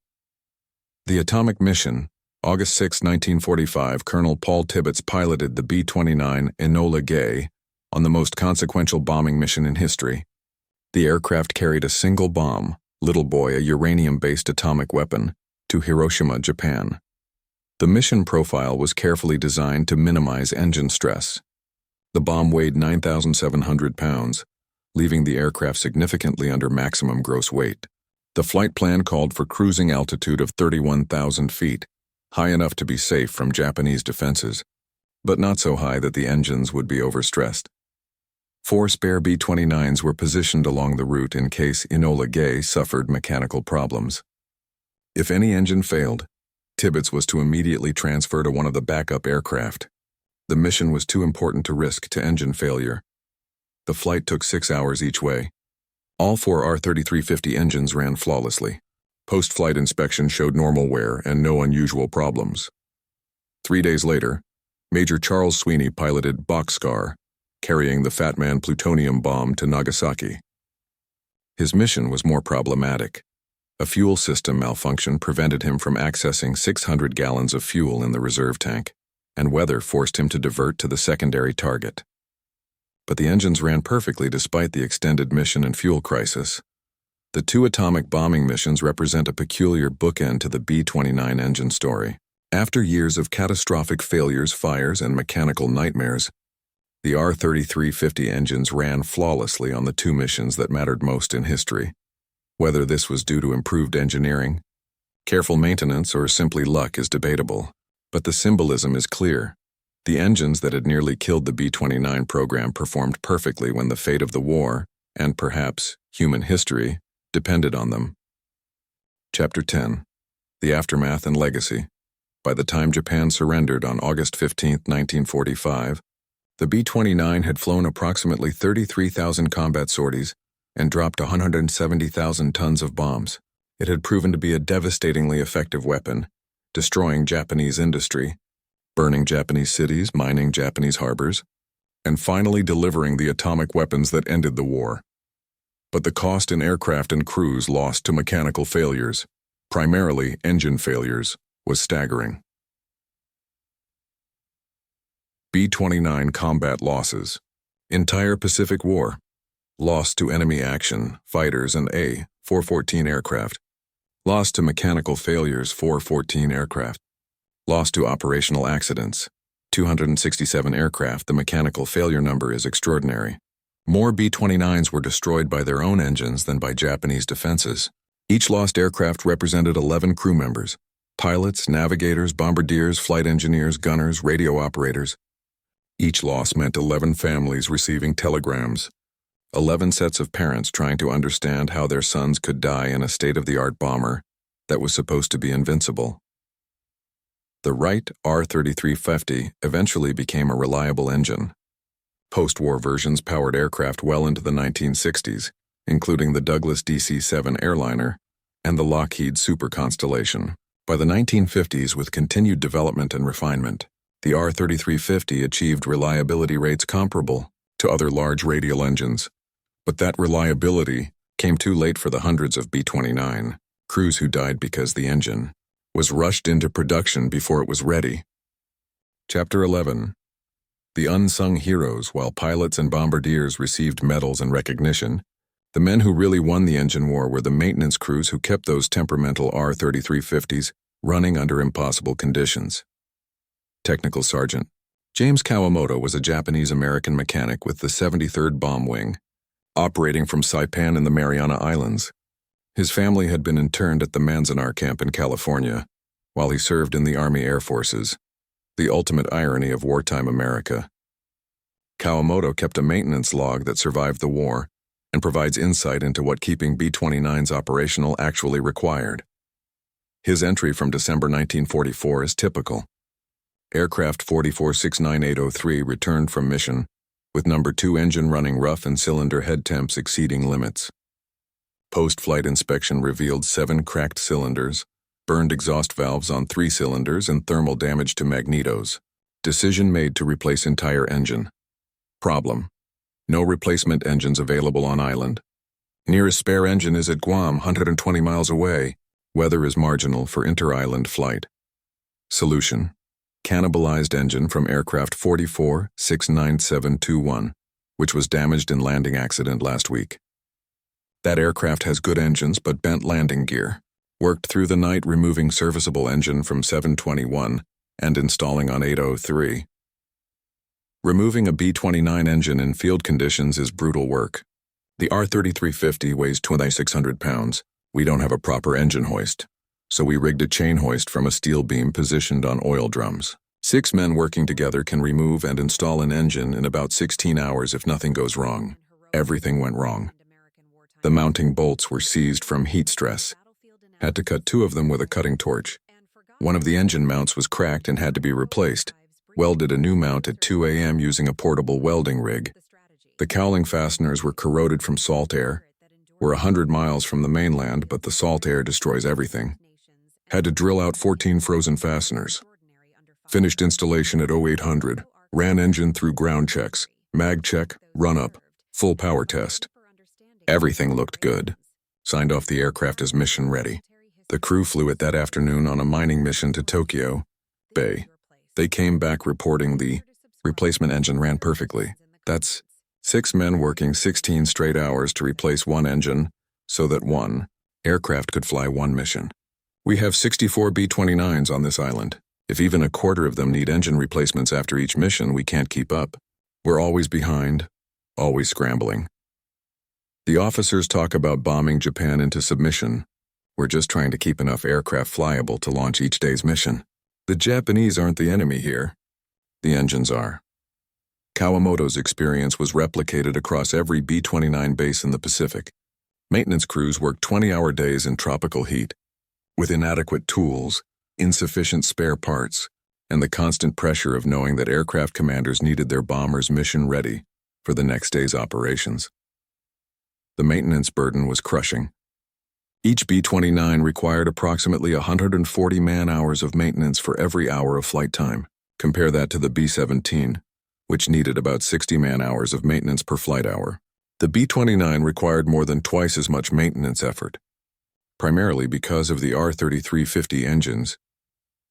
Speaker 1: The atomic mission, August 6, 1945, Colonel Paul Tibbets piloted the B-29 Enola Gay on the most consequential bombing mission in history. The aircraft carried a single bomb, Little Boy, a uranium-based atomic weapon, to Hiroshima, Japan. The mission profile was carefully designed to minimize engine stress. The bomb weighed 9,700 pounds, leaving the aircraft significantly under maximum gross weight. The flight plan called for cruising altitude of 31,000 feet, high enough to be safe from Japanese defenses, but not so high that the engines would be overstressed. 4 spare B-29s were positioned along the route in case Enola Gay suffered mechanical problems. If any engine failed, Tibbets was to immediately transfer to one of the backup aircraft. The mission was too important to risk to engine failure. The flight took 6 hours each way. All 4 R-3350 engines ran flawlessly. Post-flight inspection showed normal wear and no unusual problems. 3 days later, Major Charles Sweeney piloted Boxcar, carrying the Fat Man plutonium bomb to Nagasaki. His mission was more problematic. A fuel system malfunction prevented him from accessing 600 gallons of fuel in the reserve tank, and weather forced him to divert to the secondary target. But the engines ran perfectly despite the extended mission and fuel crisis. The 2 atomic bombing missions represent a peculiar bookend to the B-29 engine story. After years of catastrophic failures, fires, and mechanical nightmares, the R-3350 engines ran flawlessly on the 2 missions that mattered most in history. Whether this was due to improved engineering, careful maintenance, or simply luck is debatable, but the symbolism is clear. The engines that had nearly killed the B-29 program performed perfectly when the fate of the war, and perhaps human history, depended on them. Chapter 10. The Aftermath and Legacy. By the time Japan surrendered on August 15, 1945, the B-29 had flown approximately 33,000 combat sorties and dropped 170,000 tons of bombs. It had proven to be a devastatingly effective weapon, destroying Japanese industry, burning Japanese cities, mining Japanese harbors, and finally delivering the atomic weapons that ended the war. But the cost in aircraft and crews lost to mechanical failures, primarily engine failures, was staggering. B-29 combat losses. Entire Pacific War. Lost to enemy action, fighters, and A-414 aircraft. Lost to mechanical failures, 414 aircraft. Lost to operational accidents, 267 aircraft. The mechanical failure number is extraordinary. More B-29s were destroyed by their own engines than by Japanese defenses. Each lost aircraft represented 11 crew members: pilots, navigators, bombardiers, flight engineers, gunners, radio operators. Each loss meant 11 families receiving telegrams, 11 sets of parents trying to understand how their sons could die in a state-of-the-art bomber that was supposed to be invincible. The Wright R-3350 eventually became a reliable engine. Post-war versions powered aircraft well into the 1960s, including the Douglas DC-7 airliner and the Lockheed Super Constellation. By the 1950s, with continued development and refinement, the R-3350 achieved reliability rates comparable to other large radial engines. But that reliability came too late for the hundreds of B-29 crews who died because the engine was rushed into production before it was ready. Chapter 11. The Unsung Heroes. While pilots and bombardiers received medals and recognition, the men who really won the engine war were the maintenance crews who kept those temperamental R-3350s running under impossible conditions. Technical Sergeant James Kawamoto was a Japanese-American mechanic with the 73rd Bomb Wing, operating from Saipan in the Mariana Islands. His family had been interned at the Manzanar camp in California, while he served in the Army Air Forces, the ultimate irony of wartime America. Kawamoto kept a maintenance log that survived the war and provides insight into what keeping B-29s operational actually required. His entry from December 1944 is typical. Aircraft 4469803 returned from mission, with number 2 engine running rough and cylinder head temps exceeding limits. Post-flight inspection revealed 7 cracked cylinders, burned exhaust valves on 3 cylinders, and thermal damage to magnetos. Decision made to replace entire engine. Problem: no replacement engines available on island. Nearest spare engine is at Guam, 120 miles away. Weather is marginal for inter-island flight. Solution: cannibalized engine from aircraft 44-69721, which was damaged in landing accident last week. That aircraft has good engines but bent landing gear. Worked through the night removing serviceable engine from 721 and installing on 803. Removing a B-29 engine in field conditions is brutal work. The R-3350 weighs 2,600 pounds. We don't have a proper engine hoist, so we rigged a chain hoist from a steel beam positioned on oil drums. 6 men working together can remove and install an engine in about 16 hours if nothing goes wrong. Everything went wrong. The mounting bolts were seized from heat stress. Had to cut 2 of them with a cutting torch. One of the engine mounts was cracked and had to be replaced. Welded a new mount at 2 a.m. using a portable welding rig. The cowling fasteners were corroded from salt air. We're 100 miles from the mainland, but the salt air destroys everything. Had to drill out 14 frozen fasteners. Finished installation at 0800. Ran engine through ground checks, mag check, run-up, full power test. Everything looked good. Signed off the aircraft as mission ready. The crew flew it that afternoon on a mining mission to Tokyo Bay. They came back reporting the replacement engine ran perfectly. That's 6 men working 16 straight hours to replace 1 engine so that 1 aircraft could fly 1 mission. We have 64 B-29s on this island. If even a quarter of them need engine replacements after each mission, we can't keep up. We're always behind, always scrambling. The officers talk about bombing Japan into submission. We're just trying to keep enough aircraft flyable to launch each day's mission. The Japanese aren't the enemy here. The engines are. Kawamoto's experience was replicated across every B-29 base in the Pacific. Maintenance crews worked 20-hour days in tropical heat, with inadequate tools, insufficient spare parts, and the constant pressure of knowing that aircraft commanders needed their bombers mission ready for the next day's operations. The maintenance burden was crushing. Each B-29 required approximately 140 man-hours of maintenance for every hour of flight time. Compare that to the B-17, which needed about 60 man-hours of maintenance per flight hour. The B-29 required more than twice as much maintenance effort, primarily because of the R-3350 engines.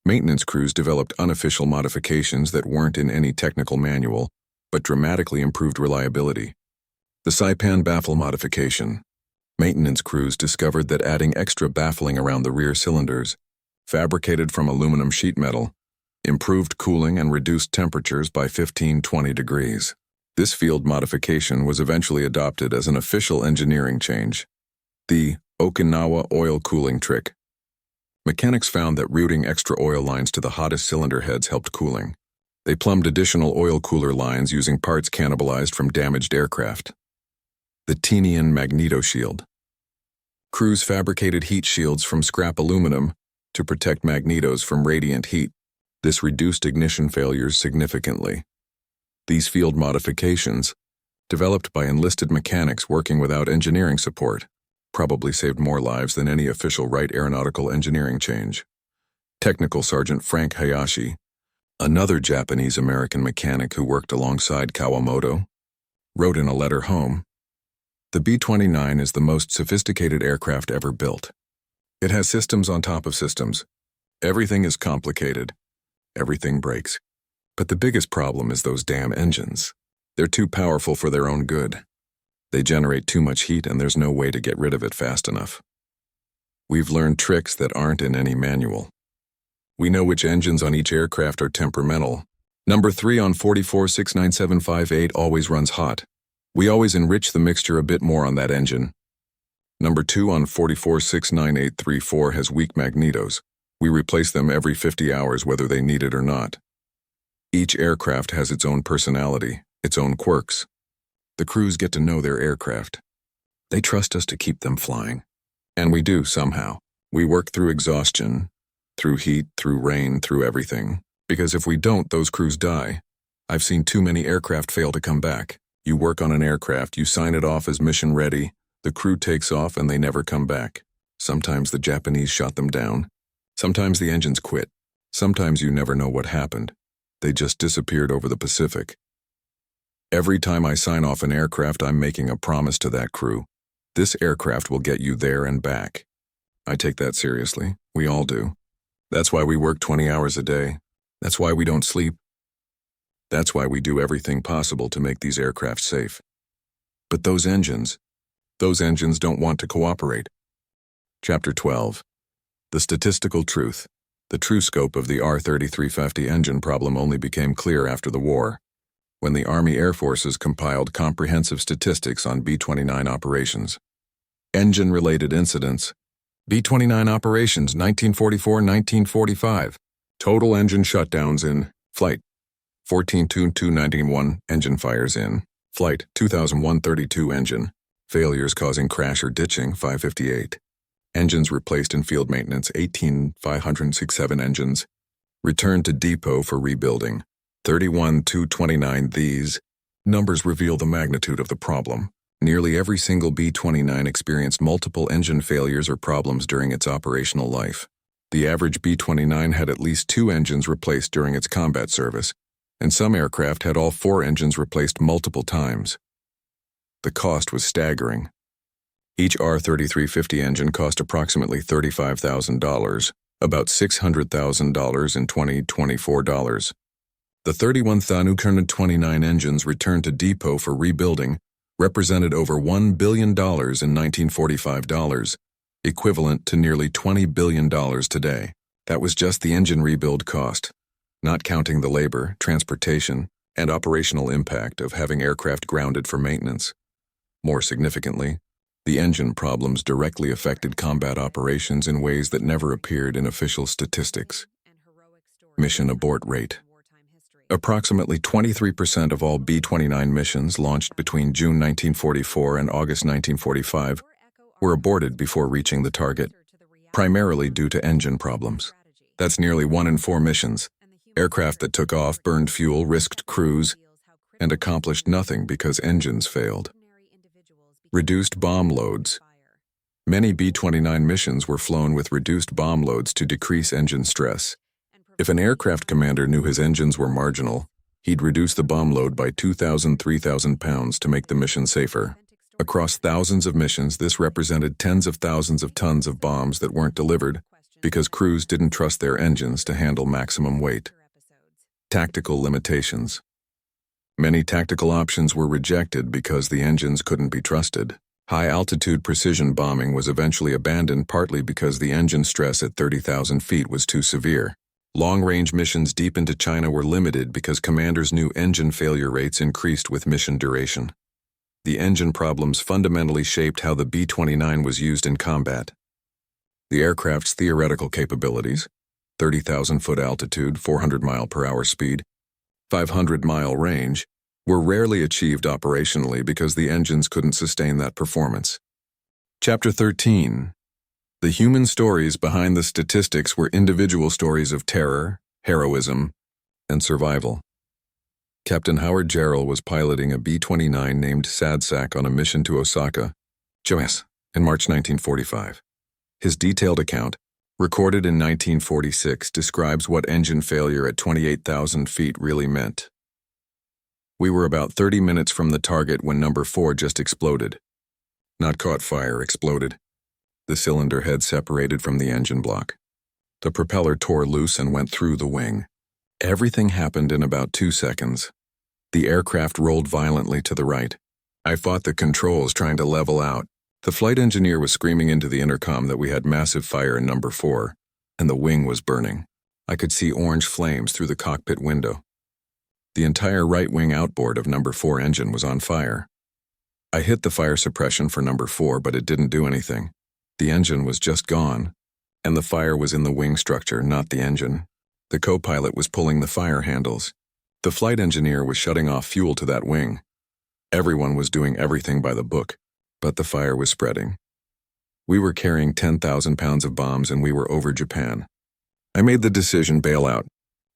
Speaker 1: Maintenance crews developed unofficial modifications that weren't in any technical manual, but dramatically improved reliability. The Saipan baffle modification. Maintenance crews discovered that adding extra baffling around the rear cylinders, fabricated from aluminum sheet metal, improved cooling and reduced temperatures by 15-20 degrees. This field modification was eventually adopted as an official engineering change. The Okinawa oil cooling trick. Mechanics found that routing extra oil lines to the hottest cylinder heads helped cooling. They plumbed additional oil cooler lines using parts cannibalized from damaged aircraft. The Tinian magneto shield. Crews fabricated heat shields from scrap aluminum to protect magnetos from radiant heat. This reduced ignition failures significantly. These field modifications, developed by enlisted mechanics working without engineering support, probably saved more lives than any official Wright aeronautical engineering change. Technical Sergeant Frank Hayashi, another Japanese-American mechanic who worked alongside Kawamoto, wrote in a letter home, "The B-29 is the most sophisticated aircraft ever built. It has systems on top of systems. Everything is complicated. Everything breaks. But the biggest problem is those damn engines. They're too powerful for their own good. They generate too much heat and there's no way to get rid of it fast enough. We've learned tricks that aren't in any manual. We know which engines on each aircraft are temperamental. Number 3 on 44-69758 always runs hot. We always enrich the mixture a bit more on that engine. Number 2 on 44-69834 has weak magnetos. We replace them every 50 hours whether they need it or not. Each aircraft has its own personality, its own quirks. The crews get to know their aircraft. They trust us to keep them flying. And we do somehow. We work through exhaustion, through heat, through rain, through everything. Because if we don't, those crews die. I've seen too many aircraft fail to come back. You work on an aircraft, you sign it off as mission ready, the crew takes off and they never come back. Sometimes the Japanese shot them down. Sometimes the engines quit. Sometimes you never know what happened. They just disappeared over the Pacific. Every time I sign off an aircraft, I'm making a promise to that crew. This aircraft will get you there and back. I take that seriously. We all do. That's why we work 20 hours a day. That's why we don't sleep. That's why we do everything possible to make these aircraft safe. But those engines don't want to cooperate. Chapter 12. The Statistical Truth. The true scope of the R-3350 engine problem only became clear after the war, when the Army Air Forces compiled comprehensive statistics on B-29 operations. Engine-related incidents. B-29 operations 1944-1945. Total engine shutdowns in flight 14,291, engine fires in flight 2,132, engine failures causing crash or ditching 558. Engines replaced in field maintenance 18,567 engines. Returned to depot for rebuilding 31,229. These numbers reveal the magnitude of the problem. Nearly every single B-29 experienced multiple engine failures or problems during its operational life. The average B-29 had at least 2 engines replaced during its combat service, and some aircraft had all 4 engines replaced multiple times. The cost was staggering. Each R-3350 engine cost approximately $35,000, about $600,000 in 2024 dollars. The 31,229 engines returned to depot for rebuilding represented over $1 billion in 1945 dollars, equivalent to nearly $20 billion today. That was just the engine rebuild cost, not counting the labor, transportation, and operational impact of having aircraft grounded for maintenance. More significantly, the engine problems directly affected combat operations in ways that never appeared in official statistics. Mission abort rate. Approximately 23% of all B-29 missions launched between June 1944 and August 1945 were aborted before reaching the target, primarily due to engine problems. That's nearly 1 in 4 missions. Aircraft that took off burned fuel, risked crews, and accomplished nothing because engines failed. Reduced bomb loads. Many B-29 missions were flown with reduced bomb loads to decrease engine stress. If an aircraft commander knew his engines were marginal, he'd reduce the bomb load by 2,000, 3,000 pounds to make the mission safer. Across thousands of missions, this represented tens of thousands of tons of bombs that weren't delivered because crews didn't trust their engines to handle maximum weight. Tactical limitations. Many tactical options were rejected because the engines couldn't be trusted. High-altitude precision bombing was eventually abandoned partly because the engine stress at 30,000 feet was too severe. Long-range missions deep into China were limited because commanders knew engine failure rates increased with mission duration. The engine problems fundamentally shaped how the B-29 was used in combat. The aircraft's theoretical capabilities, 30,000-foot altitude, 400-mile-per-hour speed, 500-mile range, were rarely achieved operationally because the engines couldn't sustain that performance. Chapter 13. The human stories behind the statistics were individual stories of terror, heroism, and survival. Captain Howard Jarrell was piloting a B-29 named Sadsack on a mission to Osaka, Japan, in March 1945. His detailed account, recorded in 1946, describes what engine failure at 28,000 feet really meant. We were about 30 minutes from the target when number 4 just exploded. Not caught fire, exploded. The cylinder head separated from the engine block. The propeller tore loose and went through the wing. Everything happened in about 2 seconds. The aircraft rolled violently to the right. I fought the controls trying to level out. The flight engineer was screaming into the intercom that we had massive fire in number 4, and the wing was burning. I could see orange flames through the cockpit window. The entire right wing outboard of number 4 engine was on fire. I hit the fire suppression for number 4, but it didn't do anything. The engine was just gone, and the fire was in the wing structure, not the engine. The co-pilot was pulling the fire handles. The flight engineer was shutting off fuel to that wing. Everyone was doing everything by the book, but the fire was spreading. We were carrying 10,000 pounds of bombs and we were over Japan. I made the decision, bail out.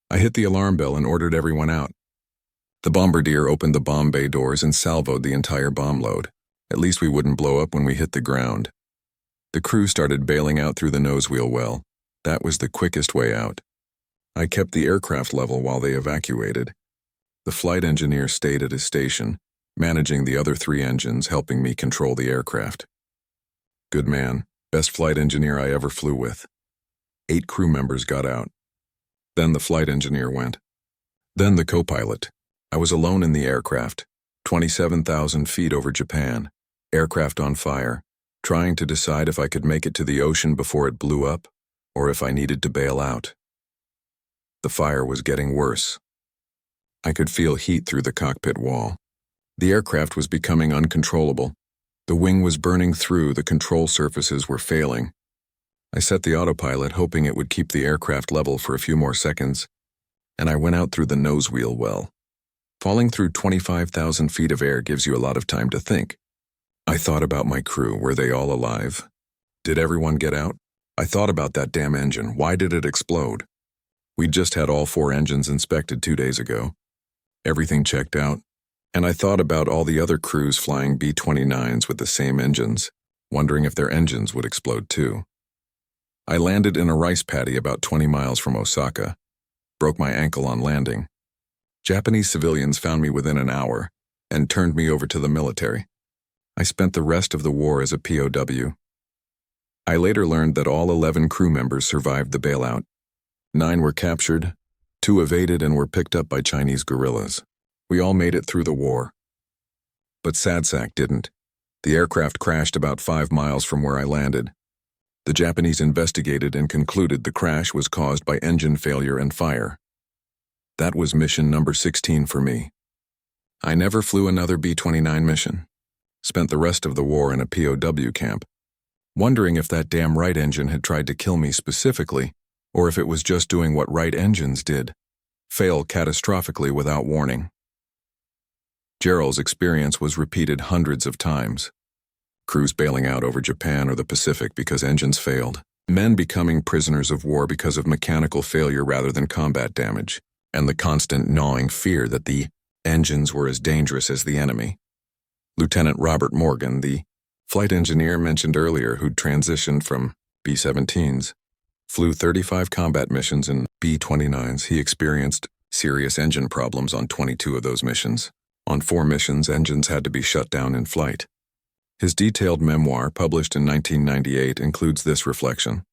Speaker 1: I hit the alarm bell and ordered everyone out. The bombardier opened the bomb bay doors and salvoed the entire bomb load. At least we wouldn't blow up when we hit the ground. The crew started bailing out through the nosewheel well. That was the quickest way out. I kept the aircraft level while they evacuated. The flight engineer stayed at his station, managing the other 3 engines, helping me control the aircraft. Good man, best flight engineer I ever flew with. 8 crew members got out. Then the flight engineer went. Then the co-pilot. I was alone in the aircraft, 27,000 feet over Japan, aircraft on fire, trying to decide if I could make it to the ocean before it blew up, or if I needed to bail out. The fire was getting worse. I could feel heat through the cockpit wall. The aircraft was becoming uncontrollable. The wing was burning through, the control surfaces were failing. I set the autopilot, hoping it would keep the aircraft level for a few more seconds, and I went out through the nose wheel well. Falling through 25,000 feet of air gives you a lot of time to think. I thought about my crew. Were they all alive? Did everyone get out? I thought about that damn engine. Why did it explode? We'd just had all 4 engines inspected 2 days ago. Everything checked out. And I thought about all the other crews flying B-29s with the same engines, wondering if their engines would explode too. I landed in a rice paddy about 20 miles from Osaka. Broke my ankle on landing. Japanese civilians found me within an hour and turned me over to the military. I spent the rest of the war as a POW. I later learned that all 11 crew members survived the bailout. 9 were captured, 2 evaded and were picked up by Chinese guerrillas. We all made it through the war. But Sadsak didn't. The aircraft crashed about 5 miles from where I landed. The Japanese investigated and concluded the crash was caused by engine failure and fire. That was mission number 16 for me. I never flew another B-29 mission. Spent the rest of the war in a POW camp, wondering if that damn Wright engine had tried to kill me specifically, or if it was just doing what Wright engines did, fail catastrophically without warning. Gerald's experience was repeated hundreds of times. Crews bailing out over Japan or the Pacific because engines failed. Men becoming prisoners of war because of mechanical failure rather than combat damage. And the constant gnawing fear that the engines were as dangerous as the enemy. Lieutenant Robert Morgan, the flight engineer mentioned earlier who'd transitioned from B-17s, flew 35 combat missions in B-29s. He experienced serious engine problems on 22 of those missions. On 4 missions, engines had to be shut down in flight. His detailed memoir, published in 1998, includes this reflection.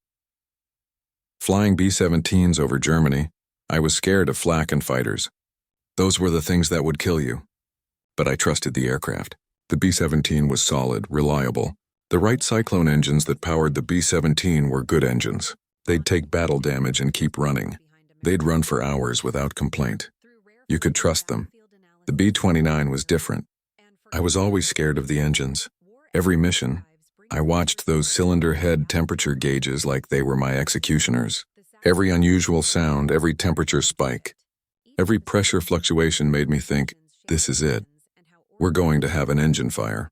Speaker 1: Flying B-17s over Germany, I was scared of flak and fighters. Those were the things that would kill you. But I trusted the aircraft. The B-17 was solid, reliable. The Wright Cyclone engines that powered the B-17 were good engines. They'd take battle damage and keep running. They'd run for hours without complaint. You could trust them. The B-29 was different. I was always scared of the engines. Every mission, I watched those cylinder head temperature gauges like they were my executioners. Every unusual sound, every temperature spike, every pressure fluctuation made me think, this is it. We're going to have an engine fire.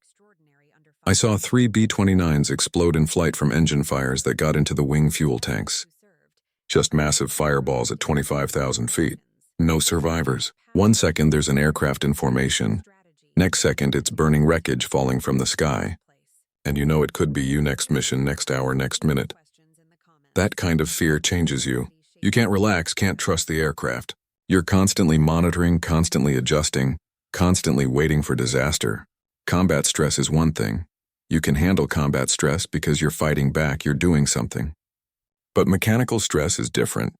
Speaker 1: I saw 3 B-29s explode in flight from engine fires that got into the wing fuel tanks. Just massive fireballs at 25,000 feet. No survivors. 1 second there's an aircraft in formation. Next second it's burning wreckage falling from the sky. And you know it could be you next mission, next hour, next minute. That kind of fear changes you. You can't relax, can't trust the aircraft. You're constantly monitoring, constantly adjusting, constantly waiting for disaster. Combat stress is one thing. You can handle combat stress because you're fighting back, you're doing something. But mechanical stress is different.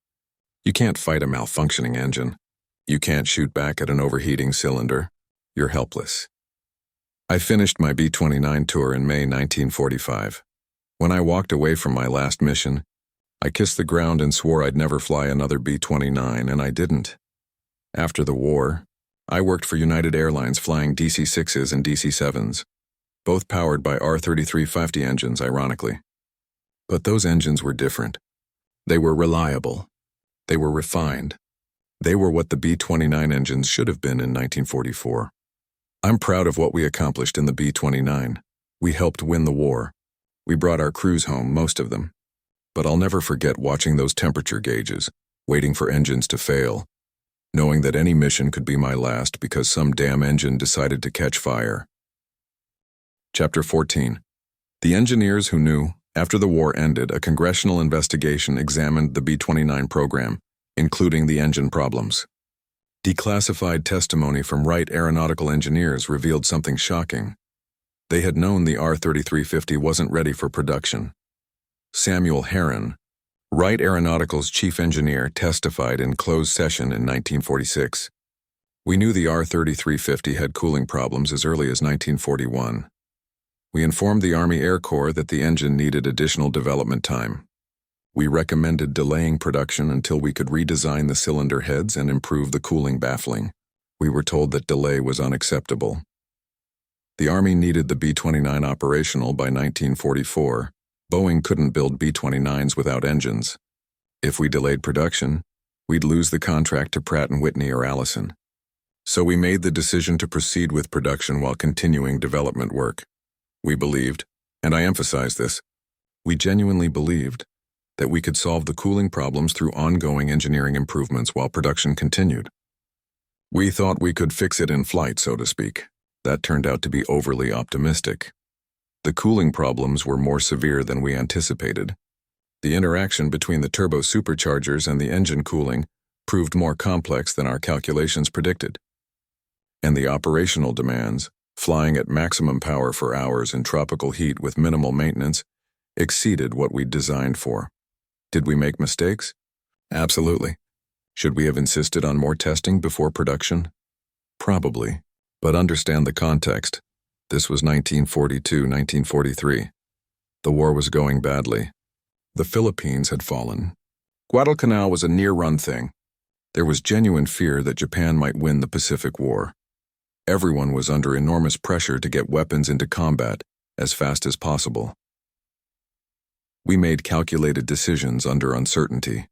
Speaker 1: You can't fight a malfunctioning engine. You can't shoot back at an overheating cylinder. You're helpless. I finished my B-29 tour in May 1945. When I walked away from my last mission, I kissed the ground and swore I'd never fly another B-29, and I didn't. After the war, I worked for United Airlines flying DC-6s and DC-7s, both powered by R-3350 engines, ironically. But those engines were different. They were reliable. They were refined. They were what the B-29 engines should have been in 1944. I'm proud of what we accomplished in the B-29. We helped win the war. We brought our crews home, most of them. But I'll never forget watching those temperature gauges, waiting for engines to fail, knowing that any mission could be my last because some damn engine decided to catch fire. Chapter 14. The engineers who knew, after the war ended, a congressional investigation examined the B-29 program, including the engine problems. Declassified testimony from Wright aeronautical engineers revealed something shocking. They had known the R-3350 wasn't ready for production. Samuel Heron, Wright Aeronautical's chief engineer testified in closed session in 1946. We knew the R-3350 had cooling problems as early as 1941. We informed the Army Air Corps that the engine needed additional development time. We recommended delaying production until we could redesign the cylinder heads and improve the cooling baffling. We were told that delay was unacceptable. The Army needed the B-29 operational by 1944. Boeing couldn't build B-29s without engines. If we delayed production, we'd lose the contract to Pratt & Whitney or Allison. So we made the decision to proceed with production while continuing development work. We believed, and I emphasize this, we genuinely believed, that we could solve the cooling problems through ongoing engineering improvements while production continued. We thought we could fix it in flight, so to speak. That turned out to be overly optimistic. The cooling problems were more severe than we anticipated. The interaction between the turbo superchargers and the engine cooling proved more complex than our calculations predicted. And the operational demands, flying at maximum power for hours in tropical heat with minimal maintenance, exceeded what we'd designed for. Did we make mistakes? Absolutely. Should we have insisted on more testing before production? Probably. But understand the context. This was 1942-1943. The war was going badly. The Philippines had fallen. Guadalcanal was a near-run thing. There was genuine fear that Japan might win the Pacific War. Everyone was under enormous pressure to get weapons into combat as fast as possible. We made calculated decisions under uncertainty.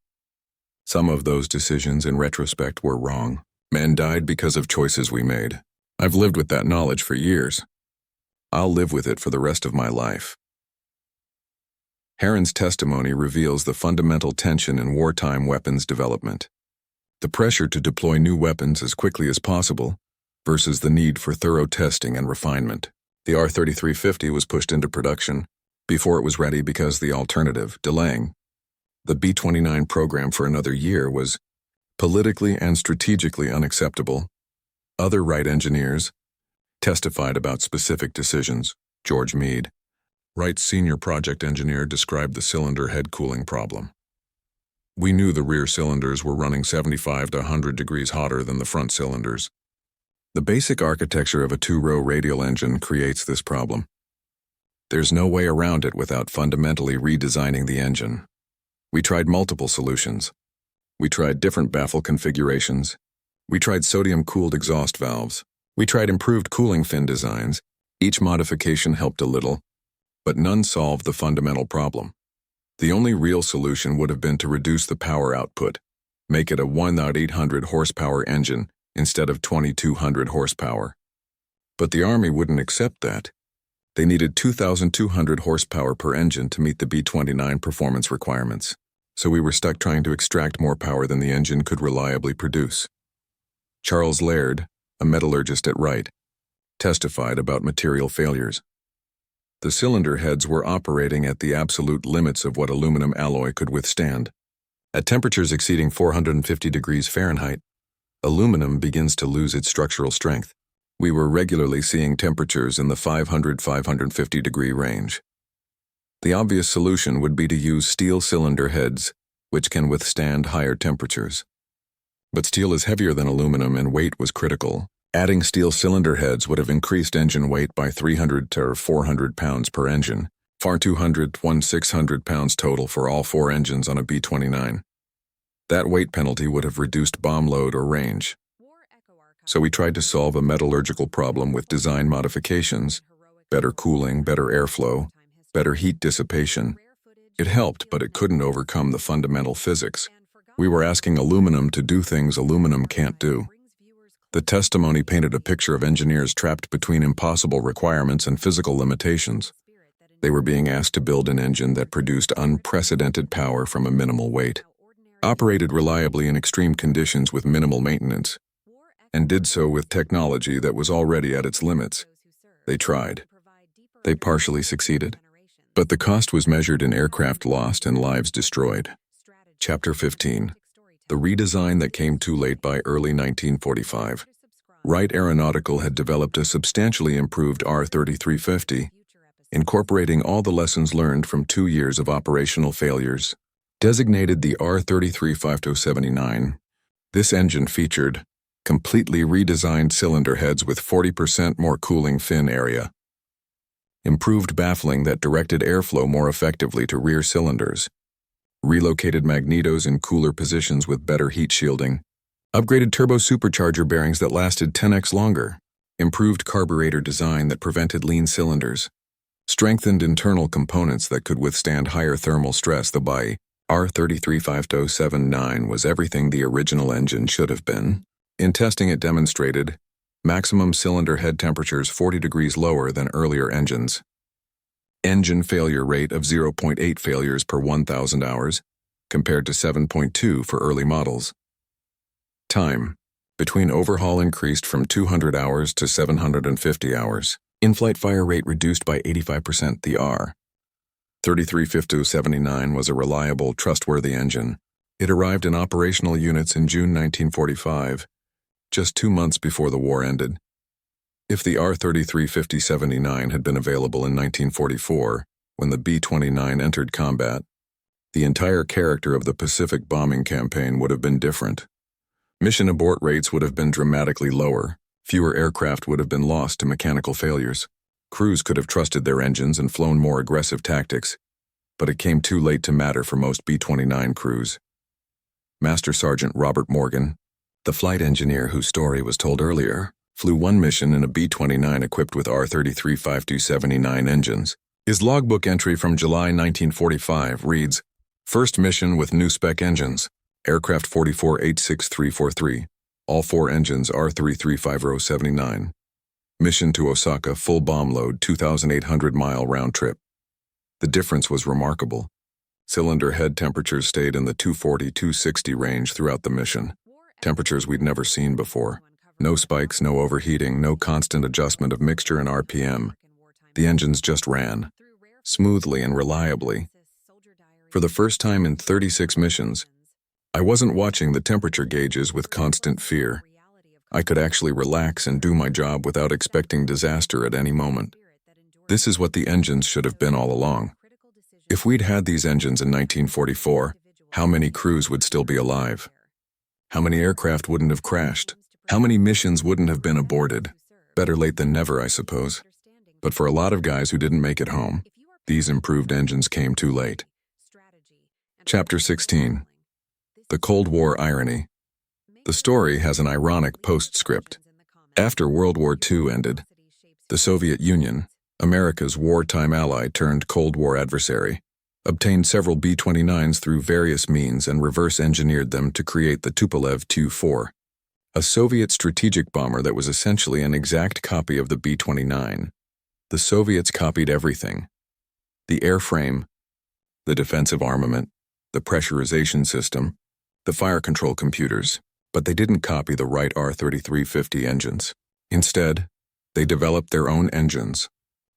Speaker 1: Some of those decisions, in retrospect, were wrong. Men died because of choices we made. I've lived with that knowledge for years. I'll live with it for the rest of my life. Heron's testimony reveals the fundamental tension in wartime weapons development. The pressure to deploy new weapons as quickly as possible versus the need for thorough testing and refinement. The R-3350 was pushed into production before it was ready because the alternative, delaying the B-29 program for another year, was politically and strategically unacceptable. Other Wright engineers testified about specific decisions. George Meade, Wright's senior project engineer, described the cylinder head cooling problem. We knew the rear cylinders were running 75 to 100 degrees hotter than the front cylinders. The basic architecture of a two-row radial engine creates this problem. There's no way around it without fundamentally redesigning the engine. We tried multiple solutions. We tried different baffle configurations. We tried sodium-cooled exhaust valves. We tried improved cooling fin designs. Each modification helped a little, but none solved the fundamental problem. The only real solution would have been to reduce the power output, make it a 1,800 horsepower engine instead of 2,200 horsepower. But the Army wouldn't accept that. They needed 2,200 horsepower per engine to meet the B-29 performance requirements, so we were stuck trying to extract more power than the engine could reliably produce. Charles Laird, a metallurgist at Wright, testified about material failures. The cylinder heads were operating at the absolute limits of what aluminum alloy could withstand. At temperatures exceeding 450 degrees Fahrenheit, aluminum begins to lose its structural strength. We were regularly seeing temperatures in the 500–550 degree range. The obvious solution would be to use steel cylinder heads, which can withstand higher temperatures. But steel is heavier than aluminum and weight was critical. Adding steel cylinder heads would have increased engine weight by 300 to 400 pounds per engine, far 600 pounds total for all four engines on a B-29. That weight penalty would have reduced bomb load or range. So we tried to solve a metallurgical problem with design modifications, better cooling, better airflow, better heat dissipation. It helped, but it couldn't overcome the fundamental physics. We were asking aluminum to do things aluminum can't do. The testimony painted a picture of engineers trapped between impossible requirements and physical limitations. They were being asked to build an engine that produced unprecedented power from a minimal weight, operated reliably in extreme conditions with minimal maintenance, and did so with technology that was already at its limits. They tried. They partially succeeded. But the cost was measured in aircraft lost and lives destroyed. Chapter 15. The redesign that came too late by early 1945. Wright Aeronautical had developed a substantially improved R-3350, incorporating all the lessons learned from 2 years of operational failures. Designated the R335079, this engine featured completely redesigned cylinder heads with 40% more cooling fin area, improved baffling that directed airflow more effectively to rear cylinders, relocated magnetos in cooler positions with better heat shielding, upgraded turbo supercharger bearings that lasted 10x longer, improved carburetor design that prevented lean cylinders, strengthened internal components that could withstand higher thermal stress. The by R335079 was everything the original engine should have been. In testing, it demonstrated maximum cylinder head temperatures 40 degrees lower than earlier engines, engine failure rate of 0.8 failures per 1,000 hours, compared to 7.2 for early models. Time between overhaul increased from 200 hours to 750 hours. In-flight fire rate reduced by 85%. The R335079 was a reliable, trustworthy engine. It arrived in operational units in June 1945, just 2 months before the war ended. If the R335079 had been available in 1944, when the B-29 entered combat, the entire character of the Pacific bombing campaign would have been different. Mission abort rates would have been dramatically lower. Fewer aircraft would have been lost to mechanical failures. Crews could have trusted their engines and flown more aggressive tactics, but it came too late to matter for most B-29 crews. Master Sergeant Robert Morgan, the flight engineer whose story was told earlier, flew one mission in a B-29 equipped with R335279 engines. His logbook entry from July 1945 reads, "First mission with new spec engines, aircraft 4486343. All 4 engines R335079. Mission to Osaka, full bomb load, 2,800-mile round trip." The difference was remarkable. Cylinder head temperatures stayed in the 240-260 range throughout the mission. Temperatures we'd never seen before. No spikes, no overheating, no constant adjustment of mixture and RPM. The engines just ran, smoothly and reliably. For the first time in 36 missions, I wasn't watching the temperature gauges with constant fear. I could actually relax and do my job without expecting disaster at any moment. This is what the engines should have been all along. If we'd had these engines in 1944, how many crews would still be alive? How many aircraft wouldn't have crashed? How many missions wouldn't have been aborted? Better late than never, I suppose. But for a lot of guys who didn't make it home, these improved engines came too late. Chapter 16. The Cold War Irony. The story has an ironic postscript. After World War II ended, the Soviet Union, America's wartime ally turned Cold War adversary, obtained several B-29s through various means and reverse-engineered them to create the Tupolev Tu-4, a Soviet strategic bomber that was essentially an exact copy of the B-29. The Soviets copied everything: the airframe, the defensive armament, the pressurization system, the fire control computers, but they didn't copy the right R3350 engines. Instead, they developed their own engines,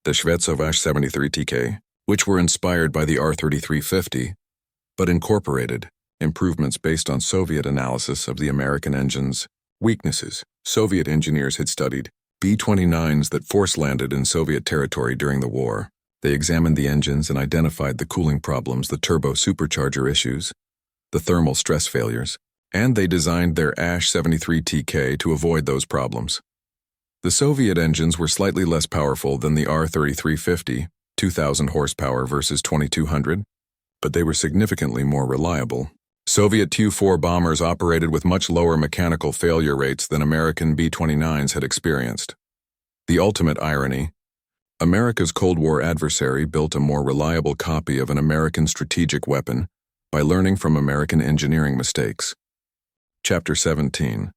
Speaker 1: the Shvedsovash 73TK, which were inspired by the R3350, but incorporated improvements based on Soviet analysis of the American engine's weaknesses. Soviet engineers had studied B-29s that force-landed in Soviet territory during the war. They examined the engines and identified the cooling problems, the turbo supercharger issues, the thermal stress failures, and they designed their ASH-73TK to avoid those problems. The Soviet engines were slightly less powerful than the R3350, 2,000 horsepower versus 2,200, but they were significantly more reliable. Soviet Tu-4 bombers operated with much lower mechanical failure rates than American B-29s had experienced. The ultimate irony: America's Cold War adversary built a more reliable copy of an American strategic weapon by learning from American engineering mistakes. Chapter 17.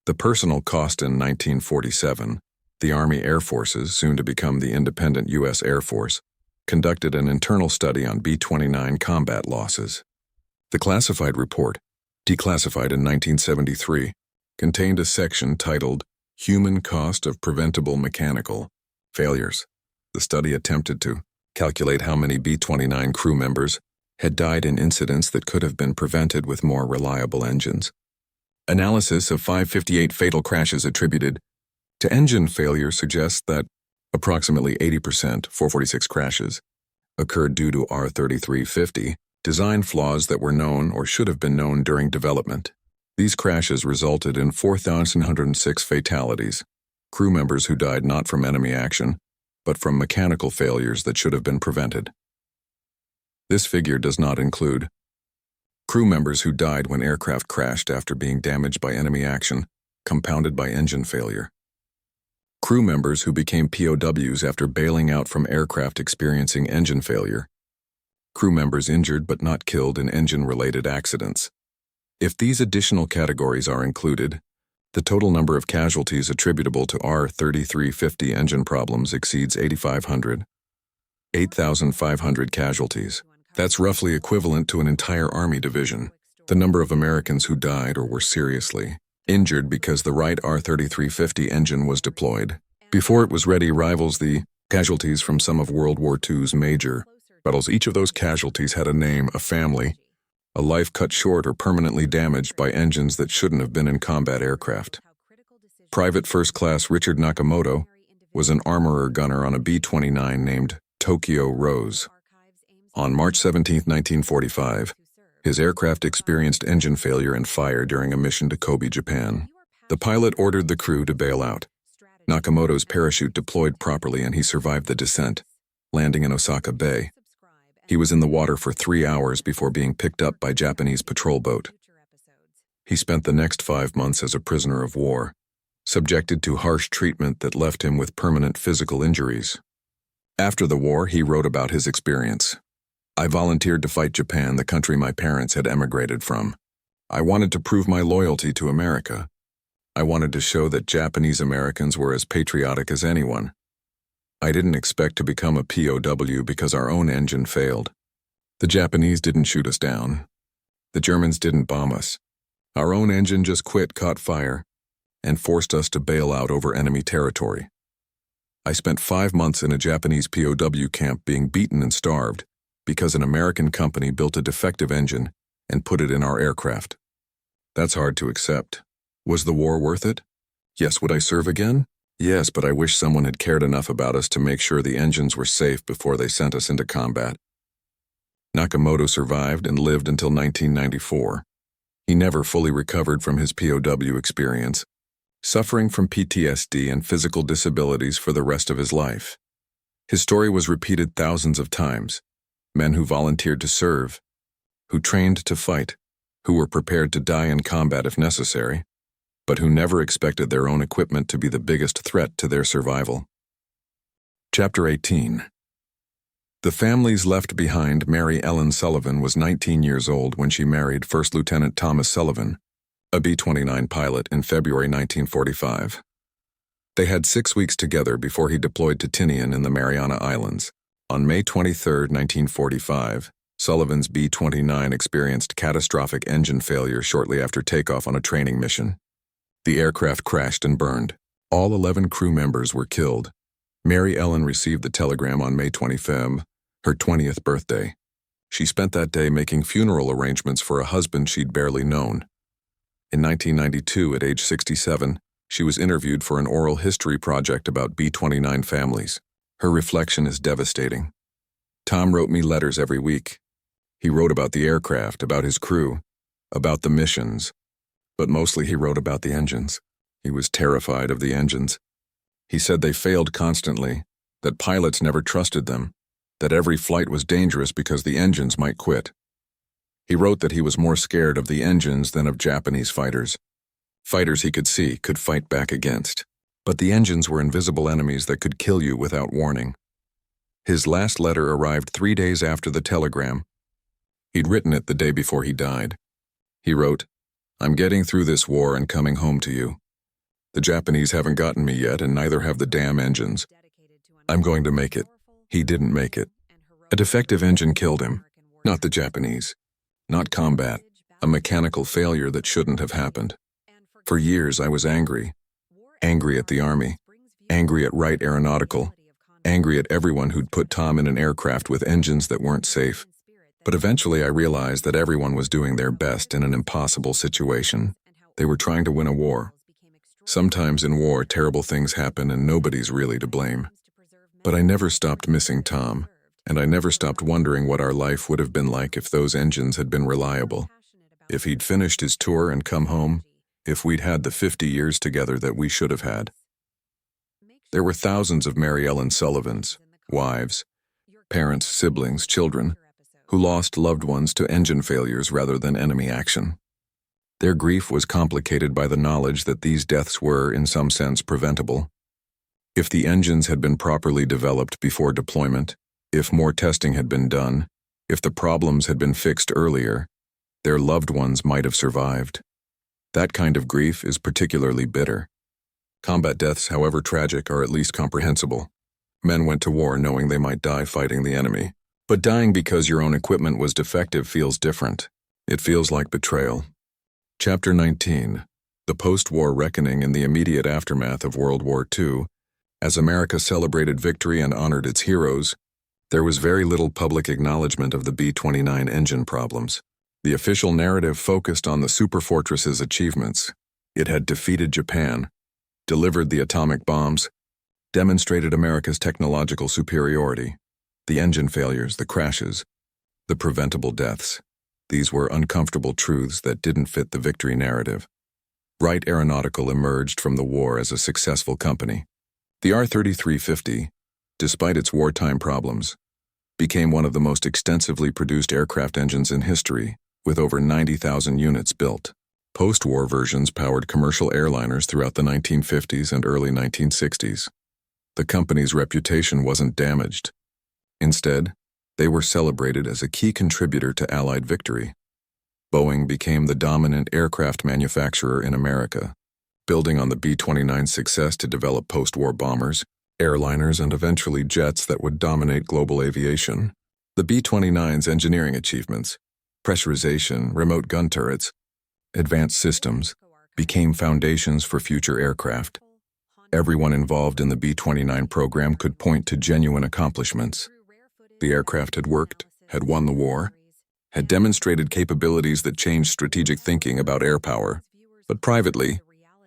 Speaker 1: The personal cost. In 1947, the Army Air Forces, soon to become the independent U.S. Air Force, conducted an internal study on B-29 combat losses. The classified report, declassified in 1973, contained a section titled Human Cost of Preventable Mechanical Failures. The study attempted to calculate how many B-29 crew members had died in incidents that could have been prevented with more reliable engines. Analysis of 558 fatal crashes attributed to engine failure suggests that approximately 80%, 446 crashes, occurred due to R3350 Design flaws that were known or should have been known during development. These crashes resulted in 4,106 fatalities, crew members who died not from enemy action, but from mechanical failures that should have been prevented. This figure does not include crew members who died when aircraft crashed after being damaged by enemy action, compounded by engine failure. Crew members who became POWs after bailing out from aircraft experiencing engine failure. Crew members injured but not killed in engine-related accidents. If these additional categories are included, the total number of casualties attributable to R-3350 engine problems exceeds 8,500. 8,500 casualties. That's roughly equivalent to an entire Army division. The number of Americans who died or were seriously injured because the Wright R-3350 engine was deployed before it was ready rivals the casualties from some of World War II's major battles. Each of those casualties had a name, a family, a life cut short or permanently damaged by engines that shouldn't have been in combat aircraft. Private First Class Richard Nakamoto was an armorer gunner on a B-29 named Tokyo Rose. On March 17, 1945, his aircraft experienced engine failure and fire during a mission to Kobe, Japan. The pilot ordered the crew to bail out. Nakamoto's parachute deployed properly and he survived the descent, landing in Osaka Bay. He was in the water for 3 hours before being picked up by Japanese patrol boat. He spent the next 5 months as a prisoner of war, subjected to harsh treatment that left him with permanent physical injuries. After the war, he wrote about his experience. I volunteered to fight Japan, the country my parents had emigrated from. I wanted to prove my loyalty to America. I wanted to show that Japanese Americans were as patriotic as anyone. I didn't expect to become a POW because our own engine failed. The Japanese didn't shoot us down. The Germans didn't bomb us. Our own engine just caught fire, and forced us to bail out over enemy territory. I spent 5 months in a Japanese POW camp being beaten and starved because an American company built a defective engine and put it in our aircraft. That's hard to accept. Was the war worth it? Yes. Would I serve again? Yes, but I wish someone had cared enough about us to make sure the engines were safe before they sent us into combat. Nakamoto survived and lived until 1994. He never fully recovered from his POW experience, suffering from PTSD and physical disabilities for the rest of his life. His story was repeated thousands of times. Men who volunteered to serve, who trained to fight, who were prepared to die in combat if necessary, but who never expected their own equipment to be the biggest threat to their survival. Chapter 18. The families left behind. Mary Ellen Sullivan was 19 years old when she married First Lieutenant Thomas Sullivan, a B-29 pilot, in February 1945. They had 6 weeks together before he deployed to Tinian in the Mariana Islands. On May 23, 1945, Sullivan's B-29 experienced catastrophic engine failure shortly after takeoff on a training mission. The aircraft crashed and burned. All 11 crew members were killed. Mary Ellen received the telegram on May 25, her 20th birthday. She spent that day making funeral arrangements for a husband she'd barely known. In 1992, at age 67, she was interviewed for an oral history project about B-29 families. Her reflection is devastating. Tom wrote me letters every week. He wrote about the aircraft, about his crew, about the missions, but mostly he wrote about the engines. He was terrified of the engines. He said they failed constantly, that pilots never trusted them, that every flight was dangerous because the engines might quit. He wrote that he was more scared of the engines than of Japanese fighters. Fighters he could see, could fight back against. But the engines were invisible enemies that could kill you without warning. His last letter arrived 3 days after the telegram. He'd written it the day before he died. He wrote, "I'm getting through this war and coming home to you. The Japanese haven't gotten me yet, and neither have the damn engines. I'm going to make it." He didn't make it. A defective engine killed him, not the Japanese. Not combat, a mechanical failure that shouldn't have happened. For years I was angry. Angry at the Army, angry at Wright Aeronautical, angry at everyone who'd put Tom in an aircraft with engines that weren't safe. But eventually I realized that everyone was doing their best in an impossible situation. They were trying to win a war. Sometimes in war, terrible things happen and nobody's really to blame. But I never stopped missing Tom. And I never stopped wondering what our life would have been like if those engines had been reliable. If he'd finished his tour and come home, if we'd had the 50 years together that we should have had. There were thousands of Mary Ellen Sullivans, wives, parents, siblings, children, who lost loved ones to engine failures rather than enemy action. Their grief was complicated by the knowledge that these deaths were, in some sense, preventable. If the engines had been properly developed before deployment, if more testing had been done, if the problems had been fixed earlier, their loved ones might have survived. That kind of grief is particularly bitter. Combat deaths, however tragic, are at least comprehensible. Men went to war knowing they might die fighting the enemy. But dying because your own equipment was defective feels different. It feels like betrayal. Chapter 19. The Post-War Reckoning in the Immediate Aftermath of World War II. As America celebrated victory and honored its heroes, there was very little public acknowledgement of the B-29 engine problems. The official narrative focused on the superfortress's achievements. It had defeated Japan, delivered the atomic bombs, demonstrated America's technological superiority. The engine failures, the crashes, the preventable deaths. These were uncomfortable truths that didn't fit the victory narrative. Wright Aeronautical emerged from the war as a successful company. The R-3350, despite its wartime problems, became one of the most extensively produced aircraft engines in history, with over 90,000 units built. Post-war versions powered commercial airliners throughout the 1950s and early 1960s. The company's reputation wasn't damaged. Instead, they were celebrated as a key contributor to Allied victory. Boeing became the dominant aircraft manufacturer in America, building on the B-29's success to develop post-war bombers, airliners, and eventually jets that would dominate global aviation. The B-29's engineering achievements, pressurization, remote gun turrets, advanced systems, became foundations for future aircraft. Everyone involved in the B-29 program could point to genuine accomplishments. The aircraft had worked, had won the war, had demonstrated capabilities that changed strategic thinking about air power. But privately,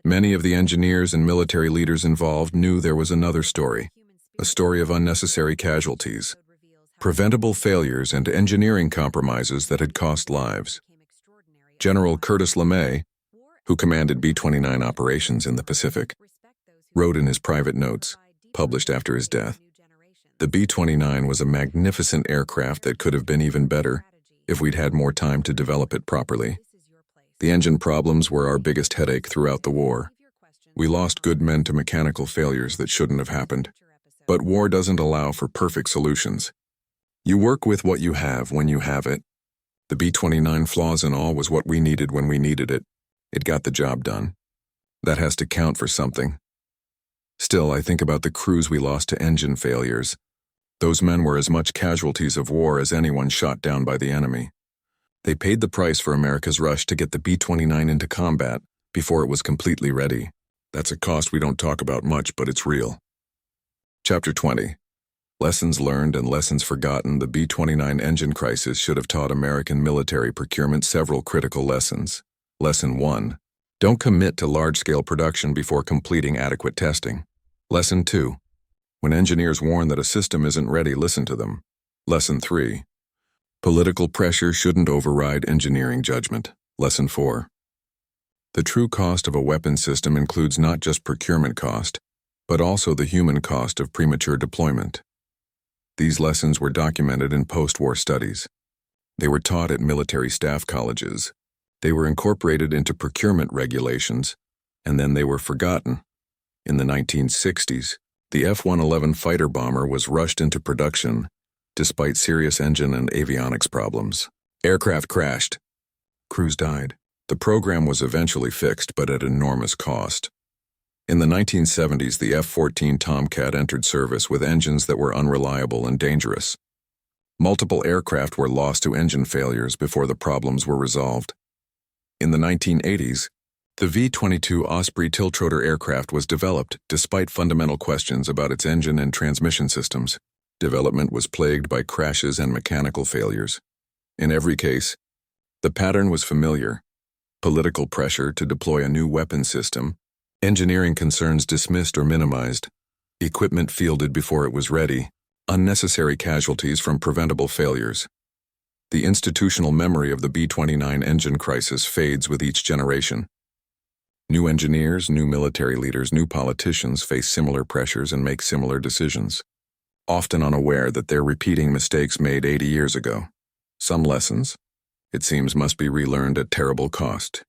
Speaker 1: many of the engineers and military leaders involved knew there was another story, a story of unnecessary casualties, preventable failures, and engineering compromises that had cost lives. General Curtis LeMay, who commanded B-29 operations in the Pacific, wrote in his private notes, published after his death, "The B-29 was a magnificent aircraft that could have been even better if we'd had more time to develop it properly. The engine problems were our biggest headache throughout the war. We lost good men to mechanical failures that shouldn't have happened. But war doesn't allow for perfect solutions. You work with what you have when you have it. The B-29, flaws and all, was what we needed when we needed it. It got the job done. That has to count for something. Still, I think about the crews we lost to engine failures. Those men were as much casualties of war as anyone shot down by the enemy. They paid the price for America's rush to get the B-29 into combat before it was completely ready. That's a cost we don't talk about much, but it's real." Chapter 20. Lessons learned and lessons forgotten. The B-29 engine crisis should have taught American military procurement several critical lessons. Lesson 1. Don't commit to large-scale production before completing adequate testing. Lesson 2. When engineers warn that a system isn't ready, listen to them. Lesson 3. Political pressure shouldn't override engineering judgment. Lesson 4. The true cost of a weapon system includes not just procurement cost, but also the human cost of premature deployment. These lessons were documented in post-war studies. They were taught at military staff colleges. They were incorporated into procurement regulations, and then they were forgotten. In the 1960s, the F-111 fighter bomber was rushed into production, despite serious engine and avionics problems. Aircraft crashed. Crews died. The program was eventually fixed, but at enormous cost. In the 1970s, the F-14 Tomcat entered service with engines that were unreliable and dangerous. Multiple aircraft were lost to engine failures before the problems were resolved. In the 1980s, the V-22 Osprey tiltrotor aircraft was developed despite fundamental questions about its engine and transmission systems. Development was plagued by crashes and mechanical failures. In every case, the pattern was familiar. Political pressure to deploy a new weapon system, engineering concerns dismissed or minimized, equipment fielded before it was ready, Unnecessary casualties from preventable failures. The institutional memory of the B-29 engine crisis fades with each generation. New engineers, new military leaders, new politicians face similar pressures and make similar decisions, often unaware that they're repeating mistakes made 80 years ago. Some lessons, it seems, must be relearned at terrible cost.